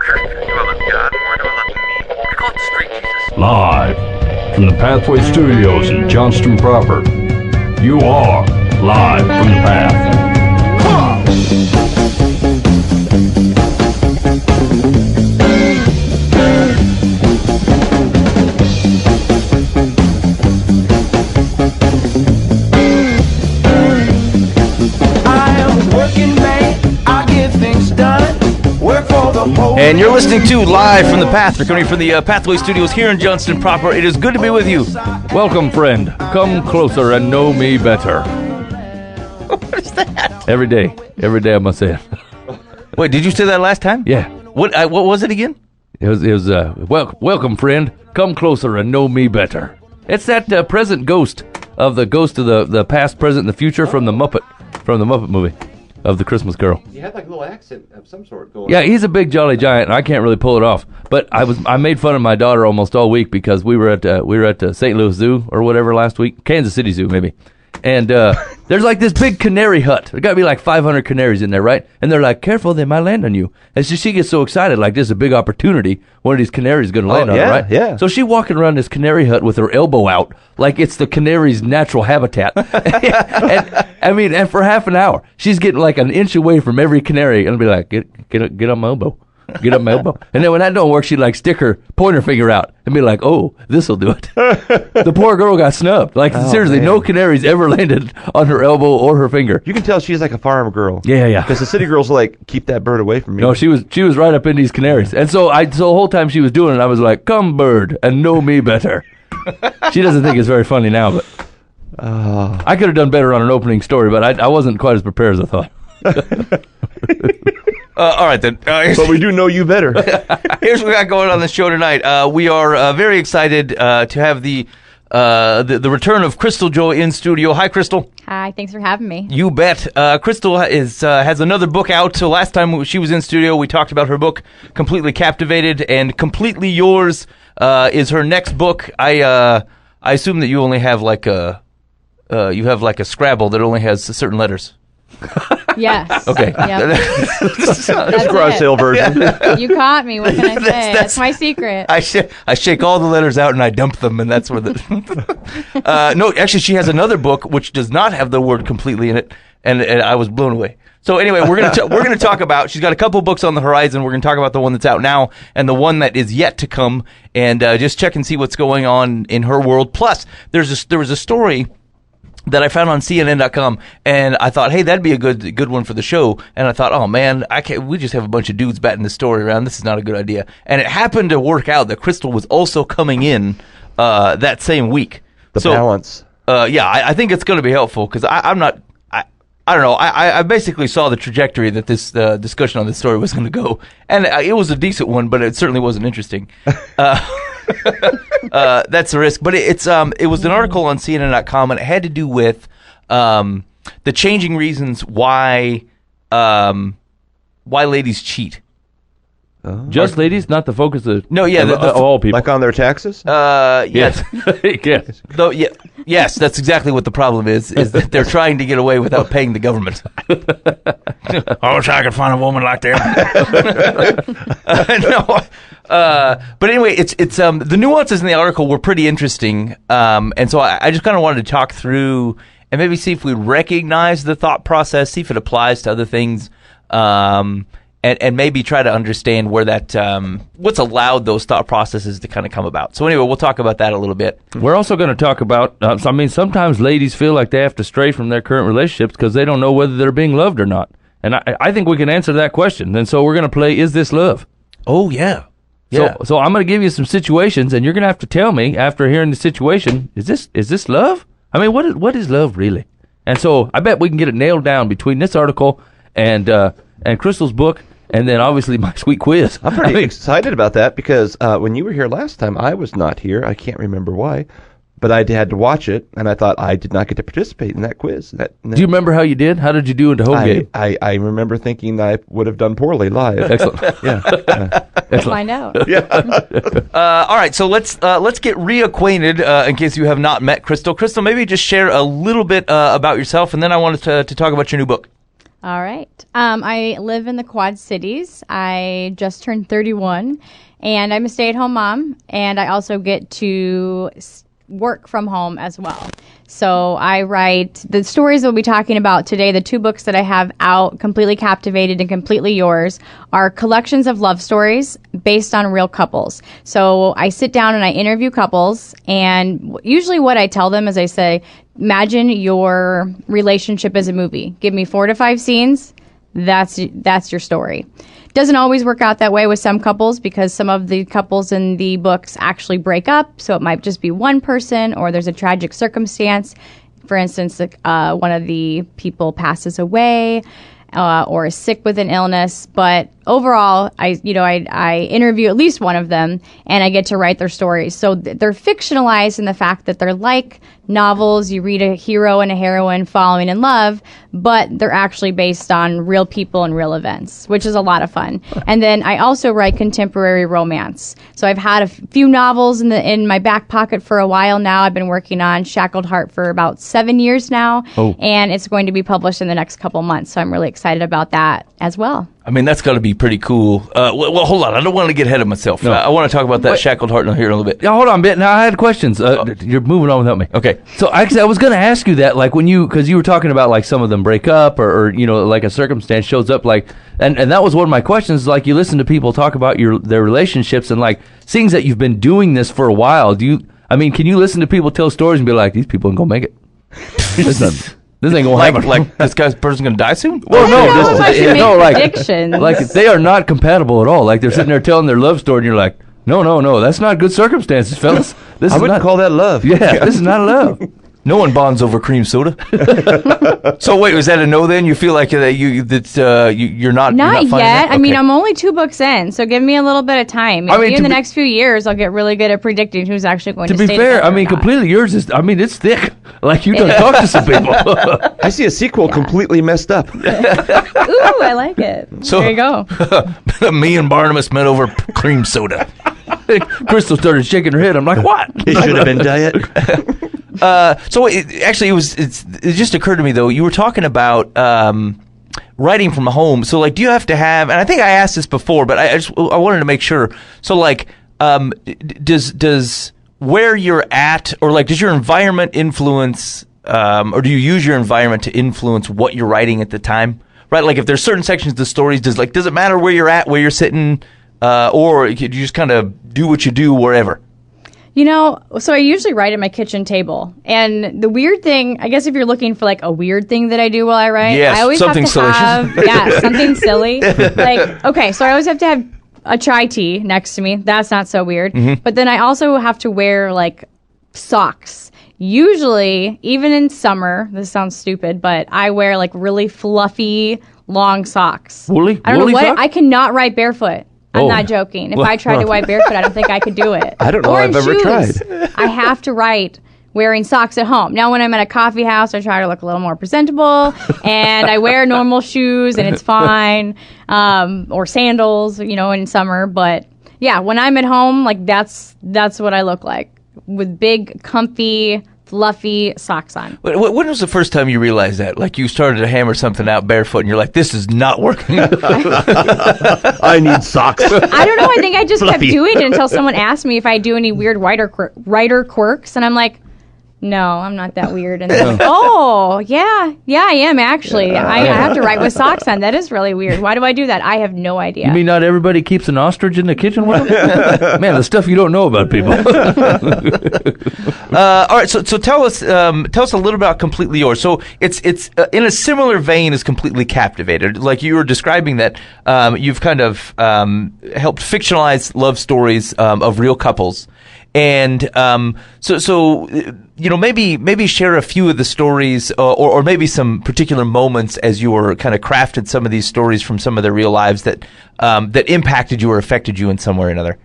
love God more? Do I love me? I call it the street Jesus. Live from the Pathway Studios in Johnston proper. You are live from the Path. And you're listening to Live from the Path. We're coming from the Pathway Studios here in Johnston proper. It is good to be with you. Welcome, friend. Come closer and know me better. What is that? Every day I must say it. Wait, did you say that last time? Yeah. What was it again? It was welcome, friend. Come closer and know me better. It's that present ghost of the past, present, and the future from the Muppet movie. Of the Christmas Carol. He had like a little accent of some sort going on. Yeah, he's a big jolly giant, and I can't really pull it off. But I made fun of my daughter almost all week because we were at St. Louis Zoo or whatever last week, Kansas City Zoo maybe, and there's like this big canary hut. There got to be like 500 canaries in there, right? And they're like, careful, they might land on you. And so she gets so excited, like this is a big opportunity. One of these canaries is going to land on her, right? Yeah. So she walking around this canary hut with her elbow out, like it's the canary's natural habitat. and for half an hour, she's getting like an inch away from every canary, and I'll be like, get on my elbow. Get up my elbow. And then when that don't work, she'd like stick her pointer finger out and be like, oh, this'll do it. The poor girl got snubbed. Like, seriously, man. no canaries ever landed on her elbow or her finger. You can tell she's like a farm girl. Yeah. Because the city girls like, keep that bird away from me. No, she was right up in these canaries. And so the whole time she was doing it, I was like, come, bird, and know me better. She doesn't think it's very funny now, but I could have done better on an opening story, but I wasn't quite as prepared as I thought. All right, then. But we do know you better. Here's what we got going on the show tonight. We are very excited to have the return of Crystal Joy in studio. Hi, Crystal. Hi, thanks for having me. You bet. Crystal has another book out. So last time she was in studio, we talked about her book, Completely Captivated, and Completely Yours is her next book. I assume that you only have like a Scrabble that only has certain letters. Yes. Okay. Yep. That's garage it. sale version. You caught me. What can I say? That's my secret. I shake all the letters out and I dump them, and that's where the. No, actually, she has another book which does not have the word completely in it, and I was blown away. So anyway, we're gonna talk about. She's got a couple books on the horizon. We're gonna talk about the one that's out now and the one that is yet to come, and just check and see what's going on in her world. Plus, there was a story that I found on CNN.com, and I thought, hey, that'd be a good one for the show. And I thought, oh man, we just have a bunch of dudes batting this story around. This is not a good idea. And it happened to work out that Crystal was also coming in that same week. The balance. I think it's going to be helpful because I don't know. I basically saw the trajectory that this discussion on this story was going to go, and it was a decent one, but it certainly wasn't interesting. That's the risk. But it was an article on CNN.com, and it had to do with the changing reasons why ladies cheat. Just ladies, not the focus of all people. Like on their taxes? Yes. Yes. Though, yes, that's exactly what the problem is that they're trying to get away without paying the government. I wish I could find a woman like that. No. But anyway, it's the nuances in the article were pretty interesting, and so I just kind of wanted to talk through and maybe see if we recognize the thought process, see if it applies to other things, and maybe try to understand where that what's allowed those thought processes to kind of come about. So anyway, we'll talk about that a little bit. We're also going to talk about, sometimes ladies feel like they have to stray from their current relationships because they don't know whether they're being loved or not. And I think we can answer that question. And so we're going to play, Is This Love? Oh, yeah. So I'm going to give you some situations, and you're going to have to tell me after hearing the situation, is this love? I mean, what is love really? And so I bet we can get it nailed down between this article and Crystal's book, and then obviously my sweet quiz. I'm pretty excited about that because when you were here last time, I was not here. I can't remember why. But I had to watch it, and I thought I did not get to participate in that quiz. Do you remember how you did? How did you do in the home game? I remember thinking I would have done poorly live. Excellent. Yeah. Let's find out. Yeah. All right, so let's get reacquainted in case you have not met Crystal. Crystal, maybe just share a little bit about yourself, and then I wanted to talk about your new book. All right. I live in the Quad Cities. I just turned 31, and I'm a stay-at-home mom, and I also get to work from home as well. So I write the stories we'll be talking about today. The 2 books that I have out, Completely Captivated and Completely Yours, are collections of love stories based on real couples. So I sit down and I interview couples, and usually what I tell them is I say, imagine your relationship as a movie. Give me 4 to 5 scenes. That's your story. Doesn't always work out that way with some couples because some of the couples in the books actually break up. So it might just be one person, or there's a tragic circumstance. For instance, one of the people passes away or is sick with an illness. But overall, I interview at least one of them, and I get to write their stories. So they're fictionalized in the fact that they're like novels. You read a hero and a heroine falling in love, but they're actually based on real people and real events, which is a lot of fun. And then I also write contemporary romance. So I've had a few novels in my back pocket for a while now. I've been working on Shackled Heart for about 7 years now, and it's going to be published in the next couple months. So I'm really excited about that as well. I mean, that's got to be pretty cool. Well, hold on. I don't want to get ahead of myself. No. I want to talk about that Shackled Heart here in a little bit. Yeah, hold on a bit. Now I had questions. You're moving on without me. Okay. So actually, I was going to ask you that, like because you were talking about like some of them break up, or like a circumstance shows up, like, and that was one of my questions. Like, you listen to people talk about their relationships, and like seeing that you've been doing this for a while. Can you listen to people tell stories and be like, these people ain't gonna make it? This ain't gonna happen. Like this person's gonna die soon? Well, Predictions. like they are not compatible at all. Like they're sitting there telling their love story, and you're like, no, that's not good circumstances, fellas. I wouldn't call that love. Yeah, this is not love. No one bonds over cream soda. So wait, was that a no then? You feel like you're not Not yet. Okay. I mean, I'm only 2 books in, so give me a little bit of time. Maybe in the next few years, I'll get really good at predicting who's actually going to stay be fair, together or not. Completely Yours is, it's thick. Like, you done talk to some people. I see a sequel completely messed up. Ooh, I like it. So, there you go. Me and Barnabas met over cream soda. Crystal started shaking her head. I'm like, what? It should have been diet. It just occurred to me though. You were talking about writing from home. So like, do you have to have? And I think I asked this before, but I wanted to make sure. So like, does where you're at, or like, does your environment influence, or do you use your environment to influence what you're writing at the time? Right? Like, if there's certain sections of the stories, does it matter where you're at, where you're sitting, or you just kind of do what you do wherever? So I usually write at my kitchen table. And the weird thing, I guess if you're looking for like a weird thing that I do while I write, yes, I always something have to salacious. have something silly. Like, okay, so I always have to have a chai tea next to me. That's not so weird. Mm-hmm. But then I also have to wear like socks. Usually, even in summer, this sounds stupid, but I wear like really fluffy, long socks. Woolly? I don't know what, socks? I cannot write barefoot. I'm not joking. If I tried to write barefoot, I don't think I could do it. I don't know Or I've in ever shoes. tried. I have to write wearing socks at home. Now, when I'm at a coffee house, I try to look a little more presentable, and I wear normal shoes, and it's fine, or sandals, in summer. But yeah, when I'm at home, like that's what I look like, with big, comfy, fluffy socks on. When was the first time you realized that? Like, you started to hammer something out barefoot, and you're like, this is not working. I need socks. I don't know. I think I just kept doing it until someone asked me if I do any weird writer quirks, and I'm like, no, I'm not that weird. And they're like, oh, yeah, I am actually. I have to write with socks on. That is really weird. Why do I do that? I have no idea. You mean not everybody keeps an ostrich in the kitchen with them? Man, the stuff you don't know about people. All right, so tell us a little about Completely Yours. So it's in a similar vein as Completely Captivated. Like you were describing that you've kind of helped fictionalize love stories of real couples. And so maybe share a few of the stories, or maybe some particular moments as you were kind of crafted some of these stories from some of their real lives that impacted you or affected you in some way or another.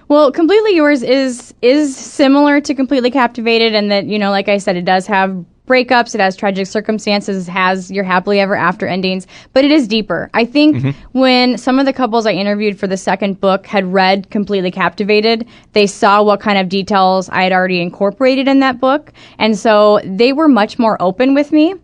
Well, Completely Yours is similar to Completely Captivated, and that, like I said, it does have breakups, it has tragic circumstances, it has your happily ever after endings, but it is deeper. I think when some of the couples I interviewed for the second book had read Completely Captivated, they saw what kind of details I had already incorporated in that book, and so they were much more open with me.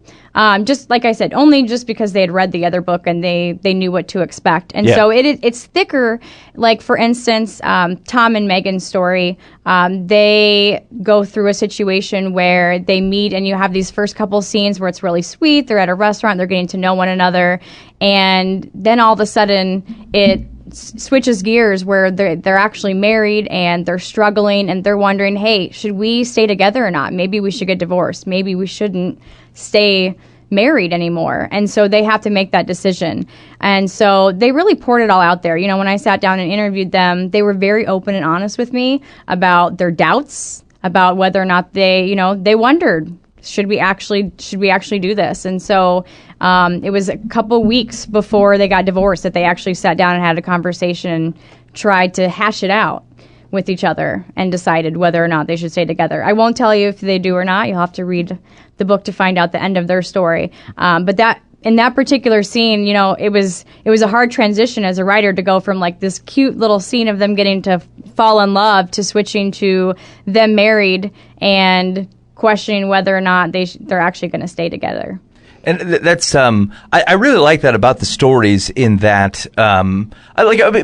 Just like I said, only just because they had read the other book and they knew what to expect. And Yeah. so it's thicker. Like, for instance, Tom and Megan's story, they go through a situation where they meet, and you have these first couple scenes where it's really sweet. They're at a restaurant, they're getting to know one another, and then all of a sudden it switches gears where they're actually married and they're struggling and they're wondering, hey, should we stay together or not? Maybe we should get divorced. Maybe we shouldn't stay married anymore. And so they have to make that decision. And so they really poured it all out there. You know, when I sat down and interviewed them, they were very open and honest with me about their doubts, about whether or not they wondered, should we actually do this? And so it was a couple weeks before they got divorced that they actually sat down and had a conversation and tried to hash it out with each other and decided whether or not they should stay together. I won't tell you if they do or not. You'll have to read the book to find out the end of their story. But that in that particular scene, you know, it was a hard transition as a writer to go from like this cute little scene of them getting to fall in love to switching to them married and questioning whether or not they're actually going to stay together. And that's I really like that about the stories in that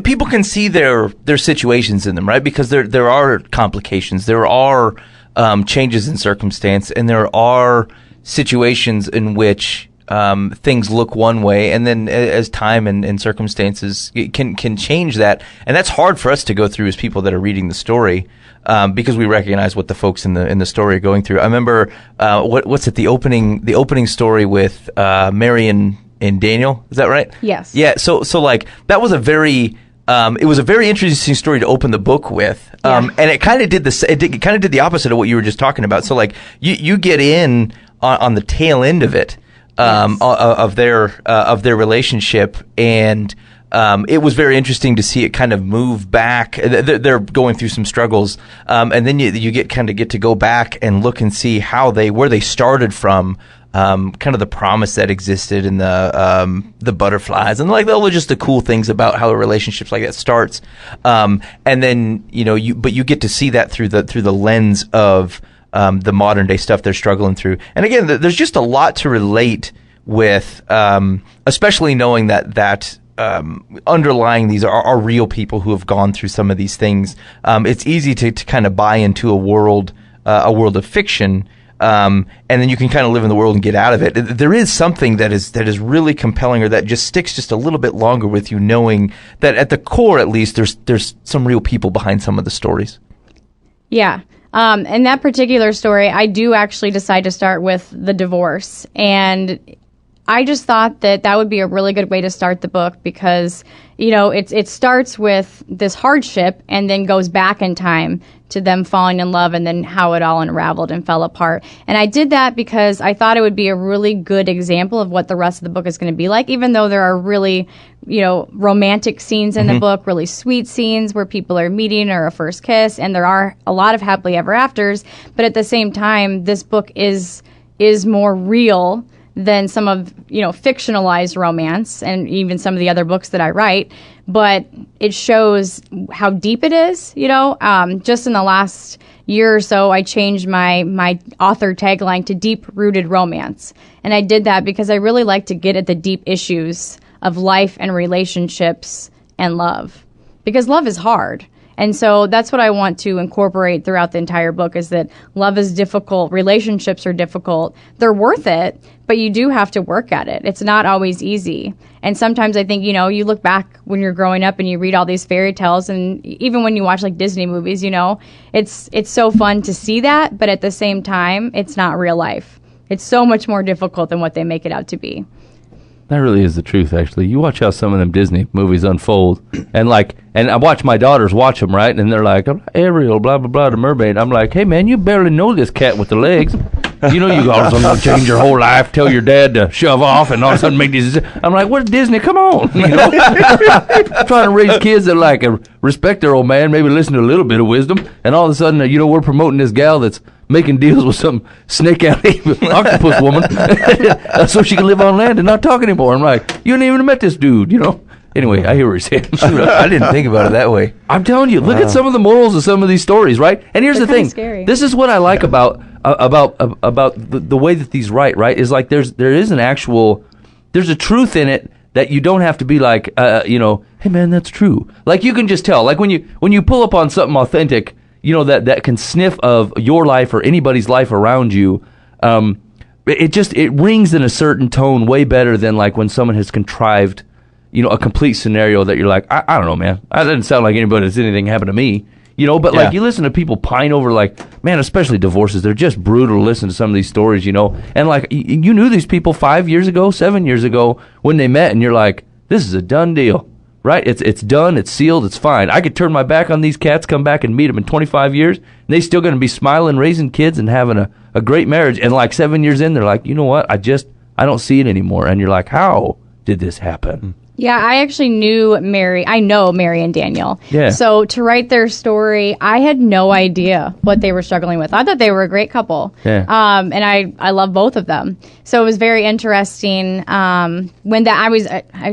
people can see their situations in them, right? Because there are complications, there are changes in circumstance, and there are situations in which things look one way, and then as time and circumstances can change that, and that's hard for us to go through as people that are reading the story. Because we recognize what the folks in the story are going through. I remember what's it, the opening story with Mary and Daniel, is that right? Yes. Yeah. So like that was a very it was a very interesting story to open the book with, and it kind of did the opposite of what you were just talking about. So like you get in on the tail end of it, of their relationship, and it was very interesting to see it kind of move back. They're going through some struggles, and then you get to go back and look and see where they started from, kind of the promise that existed in the butterflies and like all just the cool things about how a relationship like that starts. And then you get to see that through the lens of the modern day stuff they're struggling through. And again, there's just a lot to relate with, especially knowing that underlying these are real people who have gone through some of these things. It's easy to kind of buy into a world of fiction, and then you can kind of live in the world and get out of it. There is something that is really compelling, or that just sticks just a little bit longer with you, knowing that at the core, at least, there's some real people behind some of the stories. Yeah. In that particular story, I do actually decide to start with the divorce, and I just thought that would be a really good way to start the book because, it starts with this hardship and then goes back in time to them falling in love and then how it all unraveled and fell apart. And I did that because I thought it would be a really good example of what the rest of the book is going to be like, even though there are really, romantic scenes in the book, really sweet scenes where people are meeting or a first kiss, and there are a lot of happily ever afters. But at the same time, this book is more real than some of, fictionalized romance and even some of the other books that I write. But it shows how deep it is, Just in the last year or so, I changed my author tagline to deep-rooted romance. And I did that because I really like to get at the deep issues of life and relationships and love. Because love is hard. And so that's what I want to incorporate throughout the entire book, is that love is difficult, relationships are difficult, they're worth it, but you do have to work at it. It's not always easy. And sometimes I think, you look back when you're growing up and you read all these fairy tales, and even when you watch like Disney movies, it's so fun to see that, but at the same time, it's not real life. It's so much more difficult than what they make it out to be. That really is the truth, actually. You watch how some of them Disney movies unfold, and I watch my daughters watch them, right? And they're like, Ariel, blah, blah, blah, the mermaid. I'm like, hey, man, you barely know this cat with the legs. You all of a sudden going to change your whole life, tell your dad to shove off, and all of a sudden make these. I'm like, what, Disney? Come on. I'm trying to raise kids that respect their old man, maybe listen to a little bit of wisdom, and all of a sudden, we're promoting this gal that's making deals with some snake-alley octopus woman so she can live on land and not talk anymore. I'm like, you ain't even met this dude, Anyway, I hear what you're saying. I didn't think about it that way. I'm telling you, look at some of the morals of some of these stories, right? And here's They're the thing. scary. This is what I like about about the way that these write, right, is like there is there's a truth in it that you don't have to be like, hey man, that's true. Like you can just tell. Like when you pull up on something authentic, that can sniff of your life or anybody's life around you. It rings in a certain tone way better than like when someone has contrived, a complete scenario that you're like, I don't know, man. That doesn't sound like anything happened to me. But like you listen to people pine over like, man, especially divorces, they're just brutal to listen to some of these stories, and like you knew these people 5 years ago, 7 years ago when they met, and you're like, this is a done deal, right? It's done, it's sealed, it's fine. I could turn my back on these cats, come back and meet them in 25 years, and they still going to be smiling, raising kids, and having a great marriage. And like 7 years in, they're like, you know what? I don't see it anymore. And you're like, how did this happen? Yeah, I actually knew Mary. I know Mary and Daniel. Yeah. So to write their story, I had no idea what they were struggling with. I thought they were a great couple. Yeah. And I love both of them. So it was very interesting. I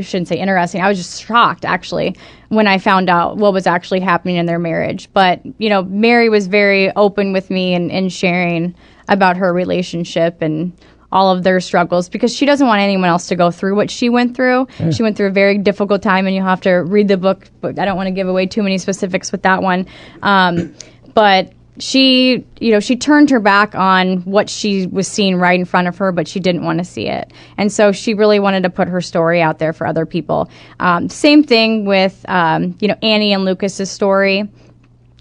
shouldn't say interesting. I was just shocked actually when I found out what was actually happening in their marriage. But Mary was very open with me and sharing about her relationship and all of their struggles, because she doesn't want anyone else to go through what she went through. Yeah. She went through a very difficult time, and you'll have to read the book, but I don't want to give away too many specifics with that one. But she turned her back on what she was seeing right in front of her, but she didn't want to see it. And so she really wanted to put her story out there for other people. Same thing with, Annie and Lucas's story.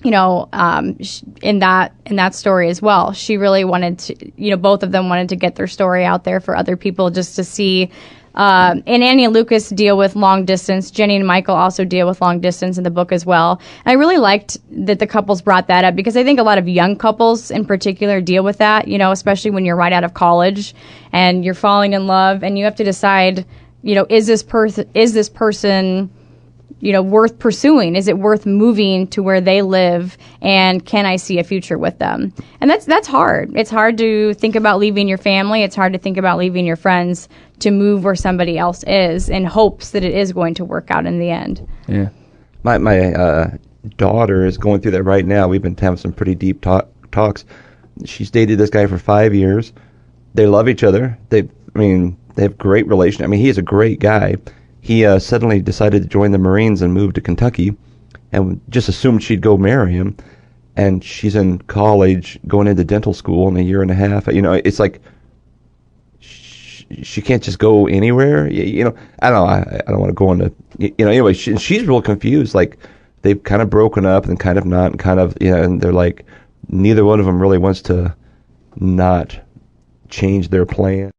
In that story as well, she really wanted to, both of them wanted to get their story out there for other people just to see. And Annie and Lucas deal with long distance. Jenny and Michael also deal with long distance in the book as well. And I really liked that the couples brought that up, because I think a lot of young couples in particular deal with that, especially when you're right out of college and you're falling in love and you have to decide, is this person worth pursuing? Is it worth moving to where they live? And can I see a future with them? And that's hard. It's hard to think about leaving your family. It's hard to think about leaving your friends to move where somebody else is in hopes that it is going to work out in the end. Yeah. My daughter is going through that right now. We've been having some pretty deep talks. She's dated this guy for 5 years. They love each other. They have great relation. He is a great guy. He suddenly decided to join the Marines and move to Kentucky, and just assumed she'd go marry him. And she's in college, going into dental school in a year and a half. It's like she can't just go anywhere. I don't know. I don't want to go into. Anyway, she's real confused. Like they've kind of broken up and kind of not, and kind of and they're like neither one of them really wants to not change their plan.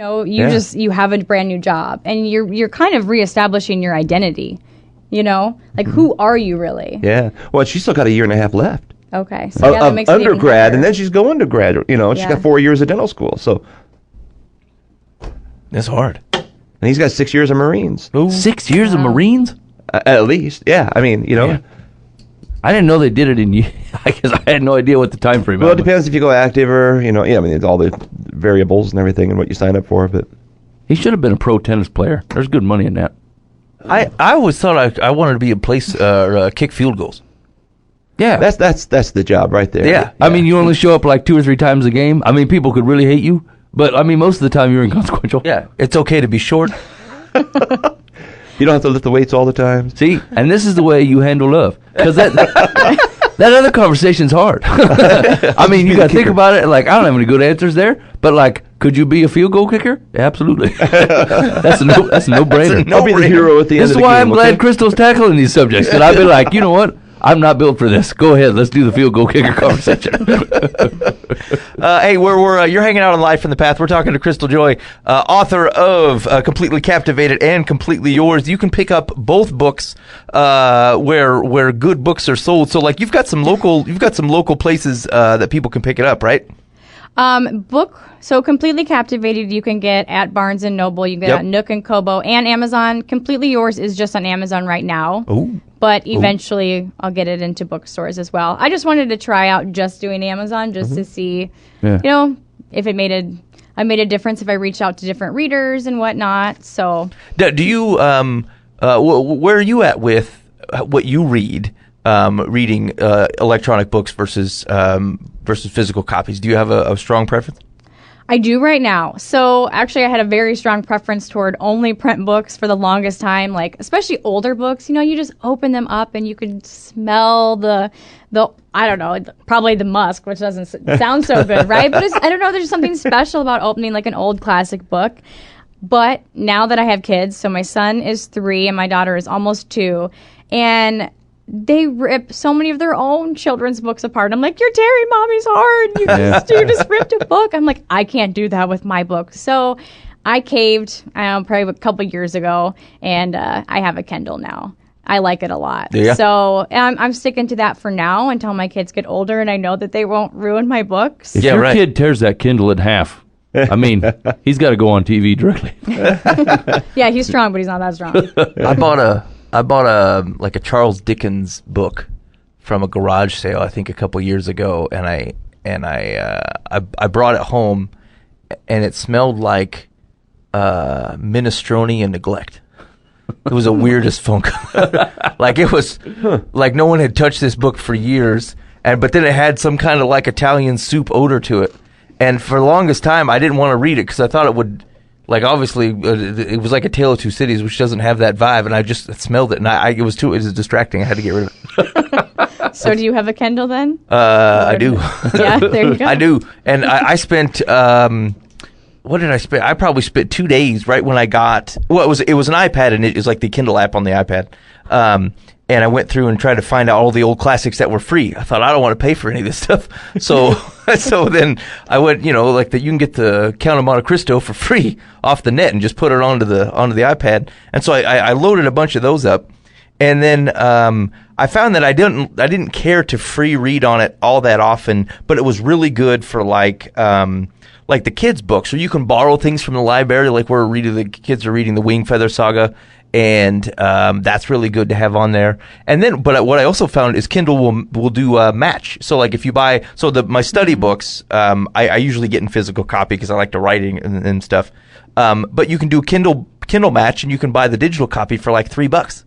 You have a brand new job, and you're kind of reestablishing your identity. Who are you really? Yeah. Well, she's still got a year and a half left. Okay. So that makes it even undergrad, harder. and then she's going to graduate. She's got 4 years of dental school. So That's hard. and he's got 6 years of Marines. 6 years of Marines? At least, yeah. Yeah. I didn't know they did it in. I guess I had no idea what the time frame. Well, it depends if you go active or it's all the variables and everything and what you sign up for. But he should have been a pro tennis player. There's good money in that. I always thought I wanted to be kick field goals. Yeah, that's the job right there. Yeah. I mean, you only show up like 2 or 3 times a game. I mean, people could really hate you, but I mean, most of the time you're inconsequential. Yeah, it's okay to be short. You don't have to lift the weights all the time. See, and this is the way you handle love, because that other conversation's hard. I mean, you got to think about it. Like, I don't have any good answers there, but like, could you be a field goal kicker? Absolutely. That's a no-brainer. I'll be the hero at the end This of is the why game. I'm glad okay? Crystal's tackling these subjects. And I'd be like, you know what? I'm not built for this. Go ahead. Let's do the field goal kicker conversation. Hey, we're you're hanging out on Life from the Path. We're talking to Crystal Joy, author of Completely Captivated and Completely Yours. You can pick up both books where good books are sold. So, like, you've got some local places that people can pick it up, right? So Completely Captivated you can get at Barnes & Noble, you can get Yep. at Nook and Kobo and Amazon. Completely Yours is just on Amazon right now. Ooh. But eventually I'll get it into bookstores as well. I just wanted to try out just doing Amazon just to see, Yeah. you know, if it made a difference if I reached out to different readers and whatnot. So Do you where are you at with what you read? Reading electronic books versus physical copies. Do you have a strong preference? I do right now. So actually, I had a very strong preference toward only print books for the longest time. Like especially older books, you know, you just open them up and you could smell the I don't know, probably the musk, which doesn't sound so good, right? But I don't know. There's something special about opening like an old classic book. But now that I have kids, so my son is 3 and my daughter is almost 2, and they rip so many of their own children's books apart. I'm like, you're tearing mommy's heart. You just ripped a book. I'm like, I can't do that with my book. So I caved, probably a couple years ago, and I have a Kindle now. I like it a lot. Yeah. So I'm sticking to that for now until my kids get older and I know that they won't ruin my books. If Yeah, your right. kid tears that Kindle in half, I mean, he's got to go on TV directly. Yeah, he's strong, but he's not that strong. I bought a Charles Dickens book from a garage sale, I think a couple years ago, and I brought it home, and it smelled like minestrone and neglect. It was the weirdest funk. Like it was like no one had touched this book for years, but then it had some kind of like Italian soup odor to it, and for the longest time I didn't want to read it because I thought it would. Like obviously, it was like A Tale of Two Cities, which doesn't have that vibe, and I just smelled it, and it was distracting. I had to get rid of it. So do you have a Kindle then? I do. Yeah, there you go. I do, and I spent. What did I spend? I probably spent 2 days right when I got. Well, it was an iPad, and it was like the Kindle app on the iPad. And I went through and tried to find out all the old classics that were free. I thought I don't want to pay for any of this stuff, so then I went, you can get the Count of Monte Cristo for free off the net and just put it onto the iPad. And so I loaded a bunch of those up, and then I found that I didn't care to free read on it all that often, but it was really good for like the kids' books, or you can borrow things from the library, like the kids are reading the Wing Feather Saga. And that's really good to have on there. And then, but what I also found is Kindle will do a match. So like if you buy, my study books, I usually get in physical copy because I like to write and stuff. But you can do Kindle match, and you can buy the digital copy for like $3.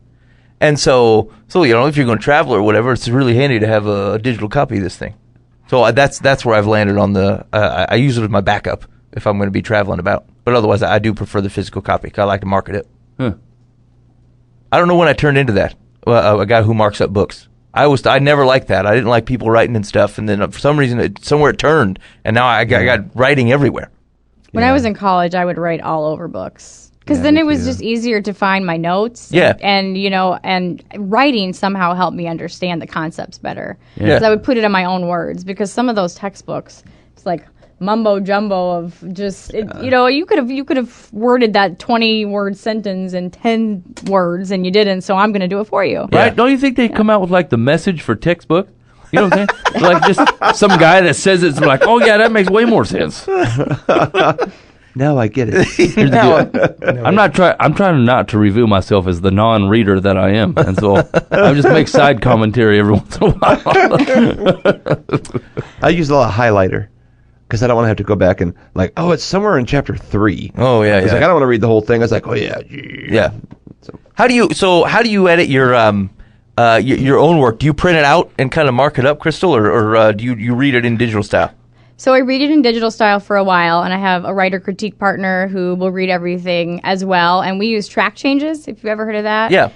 And so if you're going to travel or whatever, it's really handy to have a digital copy of this thing. So that's where I've landed on the. I use it as my backup if I'm going to be traveling about. But otherwise, I do prefer the physical copy because I like to market it. Huh. I don't know when I turned into that. A guy who marks up books. I never liked that. I didn't like people writing and stuff. And then for some reason, somewhere it turned, and now I got writing everywhere. When I was in college, I would write all over books because then it was just easier to find my notes. Yeah. And writing somehow helped me understand the concepts better. Yeah. Because I would put it in my own words because some of those textbooks, it's like mumbo jumbo of just you could have worded that 20-word sentence in 10 words and you didn't, so I'm going to do it for you. Right? Don't you think they come out with like the message for textbook? You know what I'm saying? Like just some guy that says it's like, oh yeah, that makes way more sense. Now I get it. Here's the deal. I'm trying not to reveal myself as the non-reader that I am, and so I just make side commentary every once in a while. I use a lot of highlighter because I don't want to have to go back and like, oh, it's somewhere in chapter 3. Oh yeah, It's yeah. like I don't want to read the whole thing. I was like, oh yeah. Yeah. How do you edit your own work? Do you print it out and kind of mark it up, Crystal, or do you read it in digital style? So I read it in digital style for a while, and I have a writer critique partner who will read everything as well. And we use track changes, if you've ever heard of that. Yeah.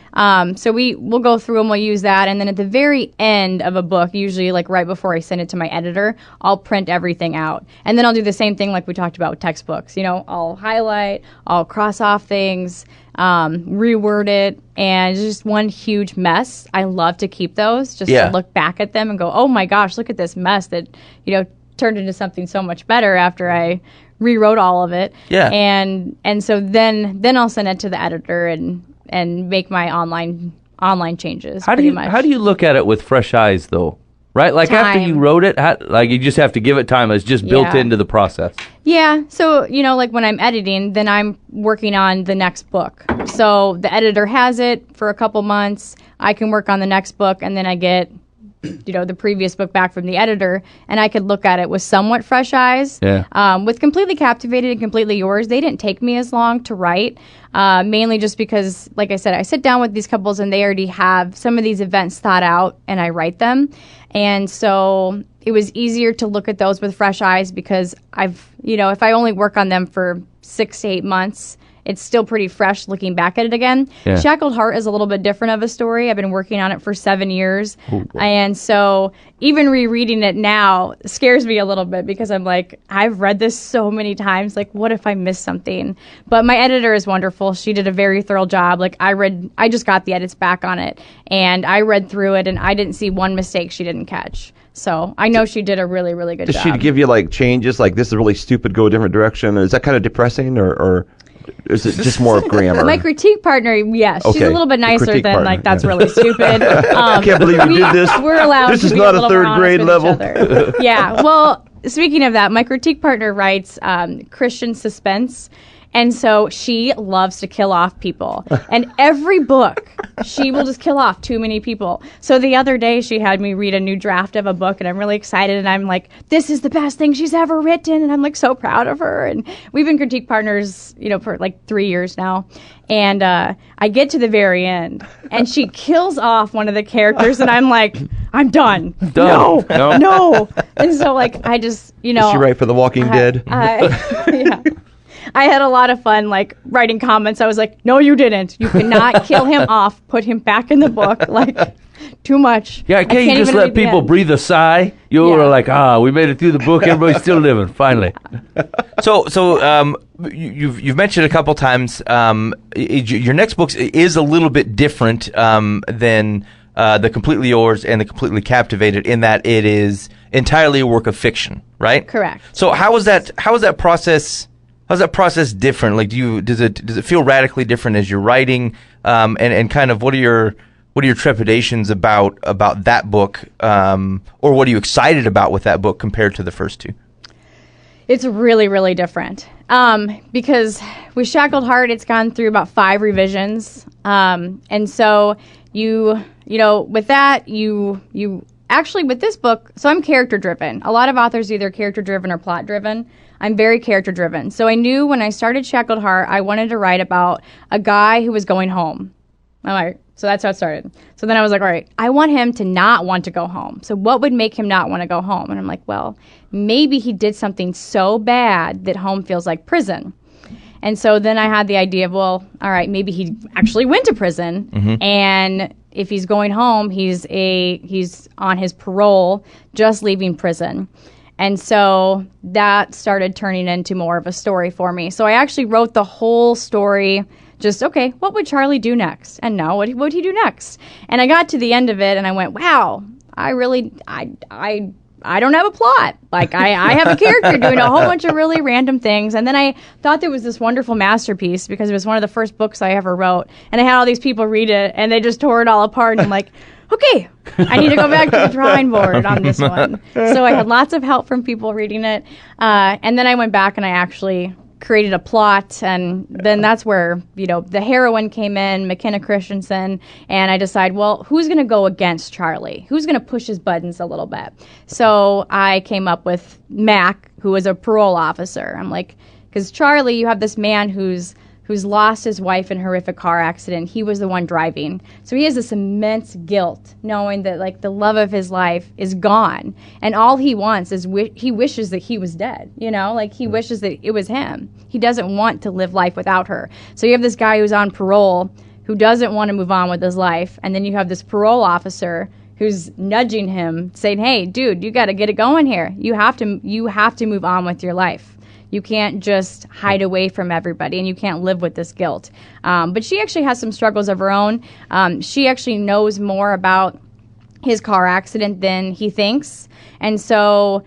So we'll go through and we'll use that. And then at the very end of a book, usually like right before I send it to my editor, I'll print everything out. And then I'll do the same thing like we talked about with textbooks. You know, I'll highlight, I'll cross off things, reword it, and it's just one huge mess. I love to keep those just Yeah. to look back at them and go, oh my gosh, look at this mess that, you know, turned into something so much better after I rewrote all of it. Yeah. And so then I'll send it to the editor and make my online changes. How do pretty you much. how do you look at it with fresh eyes though? Right? Like after you Time. wrote it, like you just have to give it time. It's just built Yeah. into the process. Yeah. So, you know, like when I'm editing, then I'm working on the next book. So the editor has it for a couple months. I can work on the next book, and then I get, you know, the previous book back from the editor, and I could look at it with somewhat fresh eyes. Yeah. With Completely Captivated and Completely Yours, they didn't take me as long to write, mainly just because, like I said, I sit down with these couples and they already have some of these events thought out, and I write them. And so it was easier to look at those with fresh eyes because if I only work on them for 6 to 8 months, it's still pretty fresh looking back at it again. Yeah. Shackled Heart is a little bit different of a story. I've been working on it for 7 years. And so even rereading it now scares me a little bit because I'm like, I've read this so many times. Like, what if I missed something? But my editor is wonderful. She did a very thorough job. Like, I just got the edits back on it, and I read through it, and I didn't see one mistake she didn't catch. So I know she did a really, really good Does job. she give you like changes, like this is really stupid, go a different direction? Is that kind of depressing, or is it just more of grammar? My critique partner, yes, she's Okay, a little bit the nicer critique than partner, like that's yeah. really stupid. I can't believe you did this. We're allowed. This to is be not a little third more honest grade with level. each other. Yeah. Well, speaking of that, my critique partner writes Christian suspense. And so she loves to kill off people. And every book, she will just kill off too many people. So the other day, she had me read a new draft of a book, and I'm really excited. And I'm like, this is the best thing she's ever written. And I'm like so proud of her. And we've been critique partners, you know, for like 3 years now. And I get to the very end, and she kills off one of the characters, and I'm like, I'm done. Done. No. No. And so, like, I just, you know. Is she right for The Walking Dead? Yeah. I had a lot of fun, like, writing comments. I was like, no, you didn't. You cannot kill him off. Put him back in the book. Like, too much. Yeah, can't you just even let read the people end. breathe a sigh? You Yeah. were like, we made it through the book. Everybody's still living. Finally. So you've mentioned a couple times your next book is a little bit different than the Completely Yours and the Completely Captivated in that it is entirely a work of fiction, right? Correct. So how is that process? How's that process different? Like, does it feel radically different as you're writing? And kind of what are your trepidations about that book, or what are you excited about with that book compared to the first two? It's really, really different. Because with Shackled Heart, it's gone through about 5 revisions. And so you know, with that, you actually, with this book, so I'm character driven. A lot of authors are either character driven or plot driven. I'm very character driven. So I knew when I started Shackled Heart, I wanted to write about a guy who was going home. All right. So that's how it started. So then I was like, all right, I want him to not want to go home. So what would make him not want to go home? And I'm like, well, maybe he did something so bad that home feels like prison. And so then I had the idea of, well, all right, maybe he actually went to prison. Mm-hmm. And if he's going home, he's on his parole, just leaving prison. And so that started turning into more of a story for me. So I actually wrote the whole story. Just, okay, what would Charlie do next? And now, what would he do next? And I got to the end of it, and I went, wow, I don't have a plot. Like, I have a character doing a whole bunch of really random things. And then I thought there was this wonderful masterpiece because it was one of the first books I ever wrote. And I had all these people read it, and they just tore it all apart. And I'm like, okay, I need to go back to the drawing board on this one. So I had lots of help from people reading it. And then I went back and I actually created a plot, and then that's where, you know, the heroine came in, McKenna Christensen, and I decided, well, who's going to go against Charlie? Who's going to push his buttons a little bit? So I came up with Mac, who was a parole officer. I'm like, because Charlie, you have this man who's who's lost his wife in a horrific car accident. He was the one driving. So he has this immense guilt knowing that like the love of his life is gone. And all he wants is he wishes that he was dead, you know, like he wishes that it was him. He doesn't want to live life without her. So you have this guy who's on parole who doesn't want to move on with his life. And then you have this parole officer who's nudging him saying, hey, dude, you got to get it going here. You have to move on with your life. You can't just hide away from everybody, and you can't live with this guilt. But she actually has some struggles of her own. She actually knows more about his car accident than he thinks, and so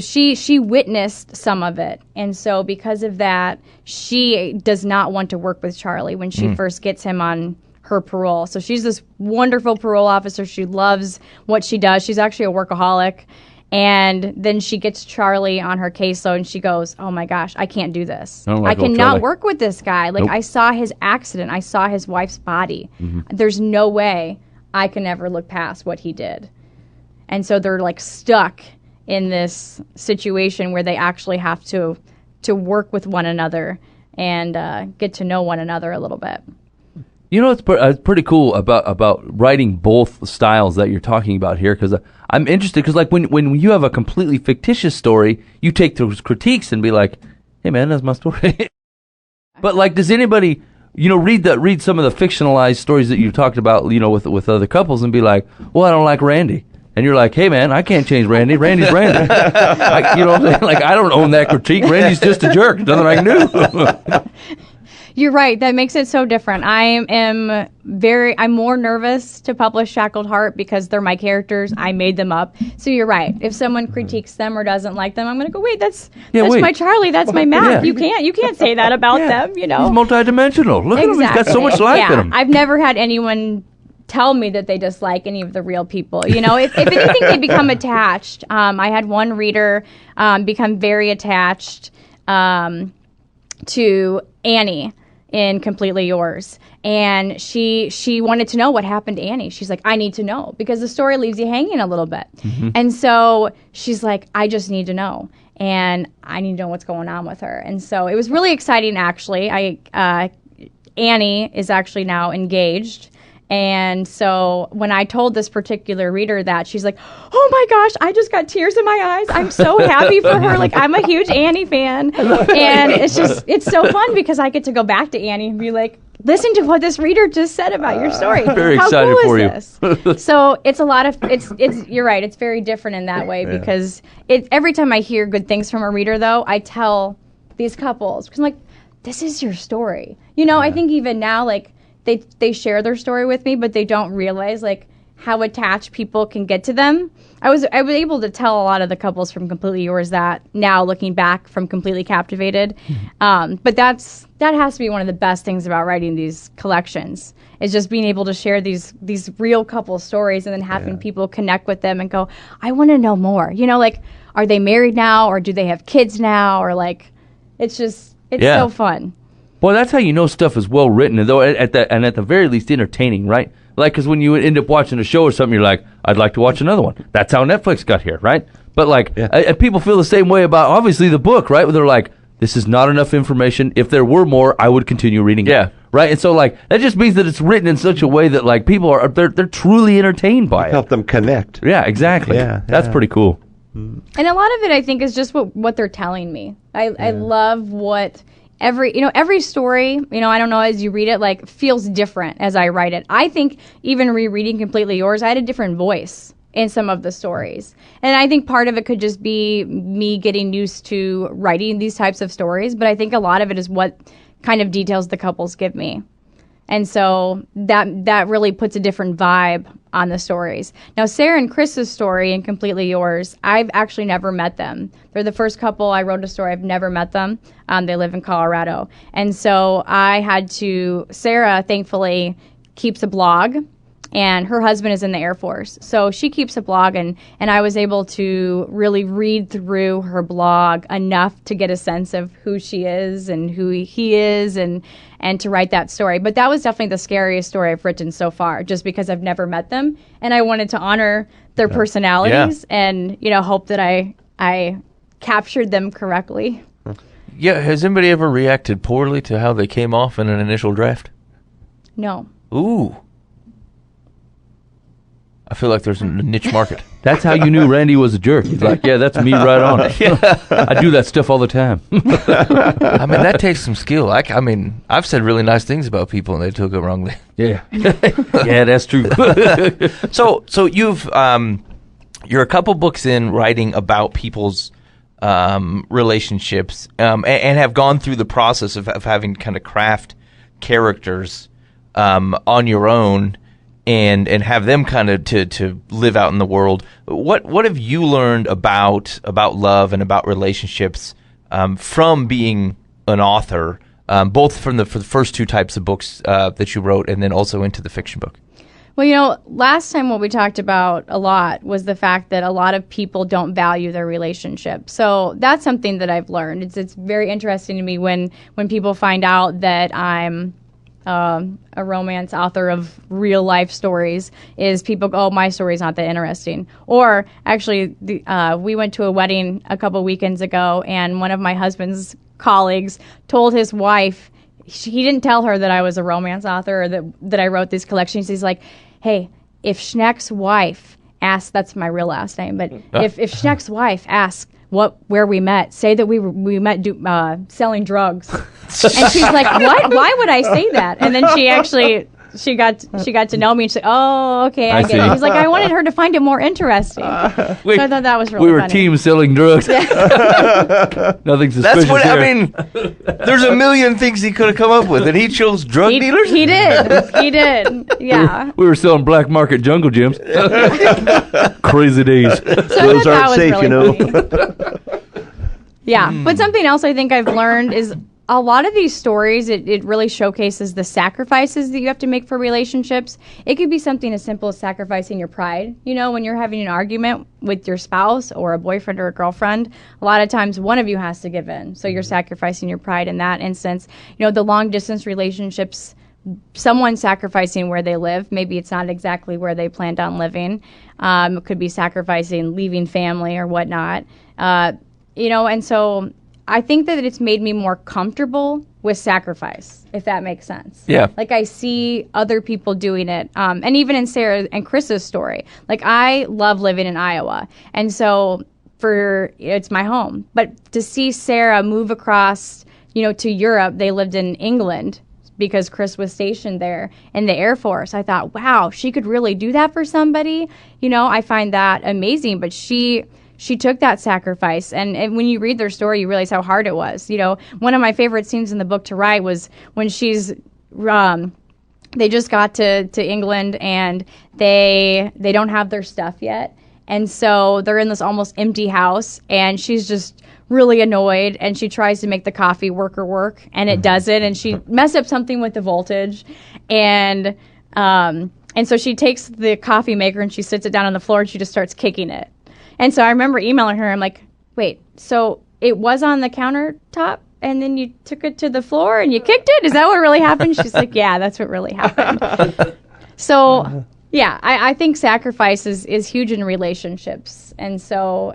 she witnessed some of it, and so because of that, she does not want to work with Charlie when she first gets him on her parole. So she's this wonderful parole officer. She loves what she does. She's actually a workaholic. And then she gets Charlie on her caseload and she goes, oh my gosh, I can't do this. I cannot work with this guy. Like, I saw his accident. I saw his wife's body. There's no way I can ever look past what he did. And so they're like stuck in this situation where they actually have to work with one another and get to know one another a little bit. You know, it's pretty cool about writing both styles that you're talking about here, because I'm interested, because like when you have a completely fictitious story, you take those critiques and be like, hey man, that's my story. But like, does anybody, you know, read some of the fictionalized stories that you talked about, you know, with other couples and be like, well, I don't like Randy. And you're like, hey man, I can't change Randy. Randy's Randy. You know what I'm saying? Like, I don't own that critique. Randy's just a jerk. Nothing I can do. You're right. That makes it so different. I'm more nervous to publish Shackled Heart because they're my characters. I made them up. So you're right. If someone critiques them or doesn't like them, I'm going to go, wait, that's my Charlie. That's my Mac. Yeah. You can't say that about them, you know. He's multidimensional. Look at him. He's got so much life in him. I've never had anyone tell me that they dislike any of the real people. You know, if anything, they become attached. I had one reader become very attached to Annie in Completely Yours, and she wanted to know what happened to Annie. She's like, I need to know, because the story leaves you hanging a little bit. And so she's like, I just need to know, and I need to know what's going on with her. And so it was really exciting, actually. Annie is actually now engaged. And so when I told this particular reader that, she's like, oh my gosh, I just got tears in my eyes. I'm so happy for her. Like, I'm a huge Annie fan. And it's so fun because I get to go back to Annie and be like, listen to what this reader just said about your story. Very How excited cool for is this? So it's a lot of, you're right. It's very different in that way because every time I hear good things from a reader, though, I tell these couples, because I'm like, this is your story. You know, I think even now, like, they share their story with me, but they don't realize like how attached people can get to them. I was able to tell a lot of the couples from Completely Yours that now, looking back from Completely Captivated. But that has to be one of the best things about writing these collections, is just being able to share these real couple stories and then having people connect with them and go, I want to know more. You know, like, are they married now, or do they have kids now, or like, it's so fun. Well, that's how you know stuff is well written, though at the very least entertaining, right? Like, because when you end up watching a show or something, you're like, I'd like to watch another one. That's how Netflix got here, right? But like, and people feel the same way about obviously the book, right? Where they're like, this is not enough information. If there were more, I would continue reading it, right? And so like, that just means that it's written in such a way that like people they're truly entertained by it. Help them connect. Yeah, exactly. That's pretty cool. And a lot of it, I think, is just what they're telling me. I love what every story, you know, I don't know, as you read it, like, feels different as I write it. I think even rereading Completely Yours, I had a different voice in some of the stories. And I think part of it could just be me getting used to writing these types of stories, but I think a lot of it is what kind of details the couples give me. And so that really puts a different vibe on the stories. Now, Sarah and Chris's story in Completely Yours, I've actually never met them. They're the first couple I wrote a story. I've never met them. They live in Colorado. And so Sarah, thankfully, keeps a blog, and her husband is in the Air Force. So she keeps a blog, and I was able to really read through her blog enough to get a sense of who she is and who he is, and to write that story. But that was definitely the scariest story I've written so far, just because I've never met them, and I wanted to honor their personalities and, you know, hope that I captured them correctly. Yeah, has anybody ever reacted poorly to how they came off in an initial draft? No. Ooh. I feel like there's a niche market. That's how you knew Randy was a jerk. He's like, yeah, that's me right on. I do that stuff all the time. I mean, that takes some skill. I mean, I've said really nice things about people and they took it wrongly. Yeah. Yeah, that's true. So you've you're a couple books in writing about people's relationships and have gone through the process of having to kind of craft characters on your own and have them kind of to live out in the world. What have you learned about love and about relationships from being an author, both for the first two types of books that you wrote and then also into the fiction book? Well, last time what we talked about a lot was the fact that a lot of people don't value their relationship. So that's something that I've learned. It's very interesting to me when people find out that I'm a romance author of real life stories, is people go, oh, my story's not that interesting. Or actually, we went to a wedding a couple weekends ago, and one of my husband's colleagues told his wife, he didn't tell her that I was a romance author or that I wrote these collections. He's like, hey, if Schneck's wife asks, that's my real last name, but if Schneck's wife asks where we met, say that we met selling drugs. And she's like, what? Why would I say that? And then she got to know me and she's like, oh, okay, I get it. He's like, I wanted her to find it more interesting. So I thought that was really funny. We were team selling drugs. Nothing suspicious. That's what there. I mean. There's a million things he could have come up with, and he chose drug dealers. He did. Yeah. We were selling black market jungle gyms. Crazy days. Those aren't safe, you know. Yeah, but something else I think I've learned is a lot of these stories, it really showcases the sacrifices that you have to make for relationships. It could be something as simple as sacrificing your pride. You know, when you're having an argument with your spouse or a boyfriend or a girlfriend, a lot of times one of you has to give in. So you're sacrificing your pride in that instance. You know, the long distance relationships, someone sacrificing where they live. Maybe it's not exactly where they planned on living. It could be sacrificing leaving family or whatnot. You know, and so I think that it's made me more comfortable with sacrifice, if that makes sense. Yeah. Like I see other people doing it. And even in Sarah and Chris's story, like I love living in Iowa. And so it's my home. But to see Sarah move across, to Europe, they lived in England because Chris was stationed there in the Air Force. I thought, wow, she could really do that for somebody. I find that amazing. But she took that sacrifice, and when you read their story, you realize how hard it was. One of my favorite scenes in the book to write was when they just got to England and they don't have their stuff yet, and so they're in this almost empty house, and she's just really annoyed, and she tries to make the coffee work, and it doesn't, and she messed up something with the voltage, and so she takes the coffee maker and she sits it down on the floor and she just starts kicking it. And so I remember emailing her. I'm like, wait, so it was on the countertop and then you took it to the floor and you kicked it? Is that what really happened? She's like, yeah, that's what really happened. So, yeah, I think sacrifice is huge in relationships. And so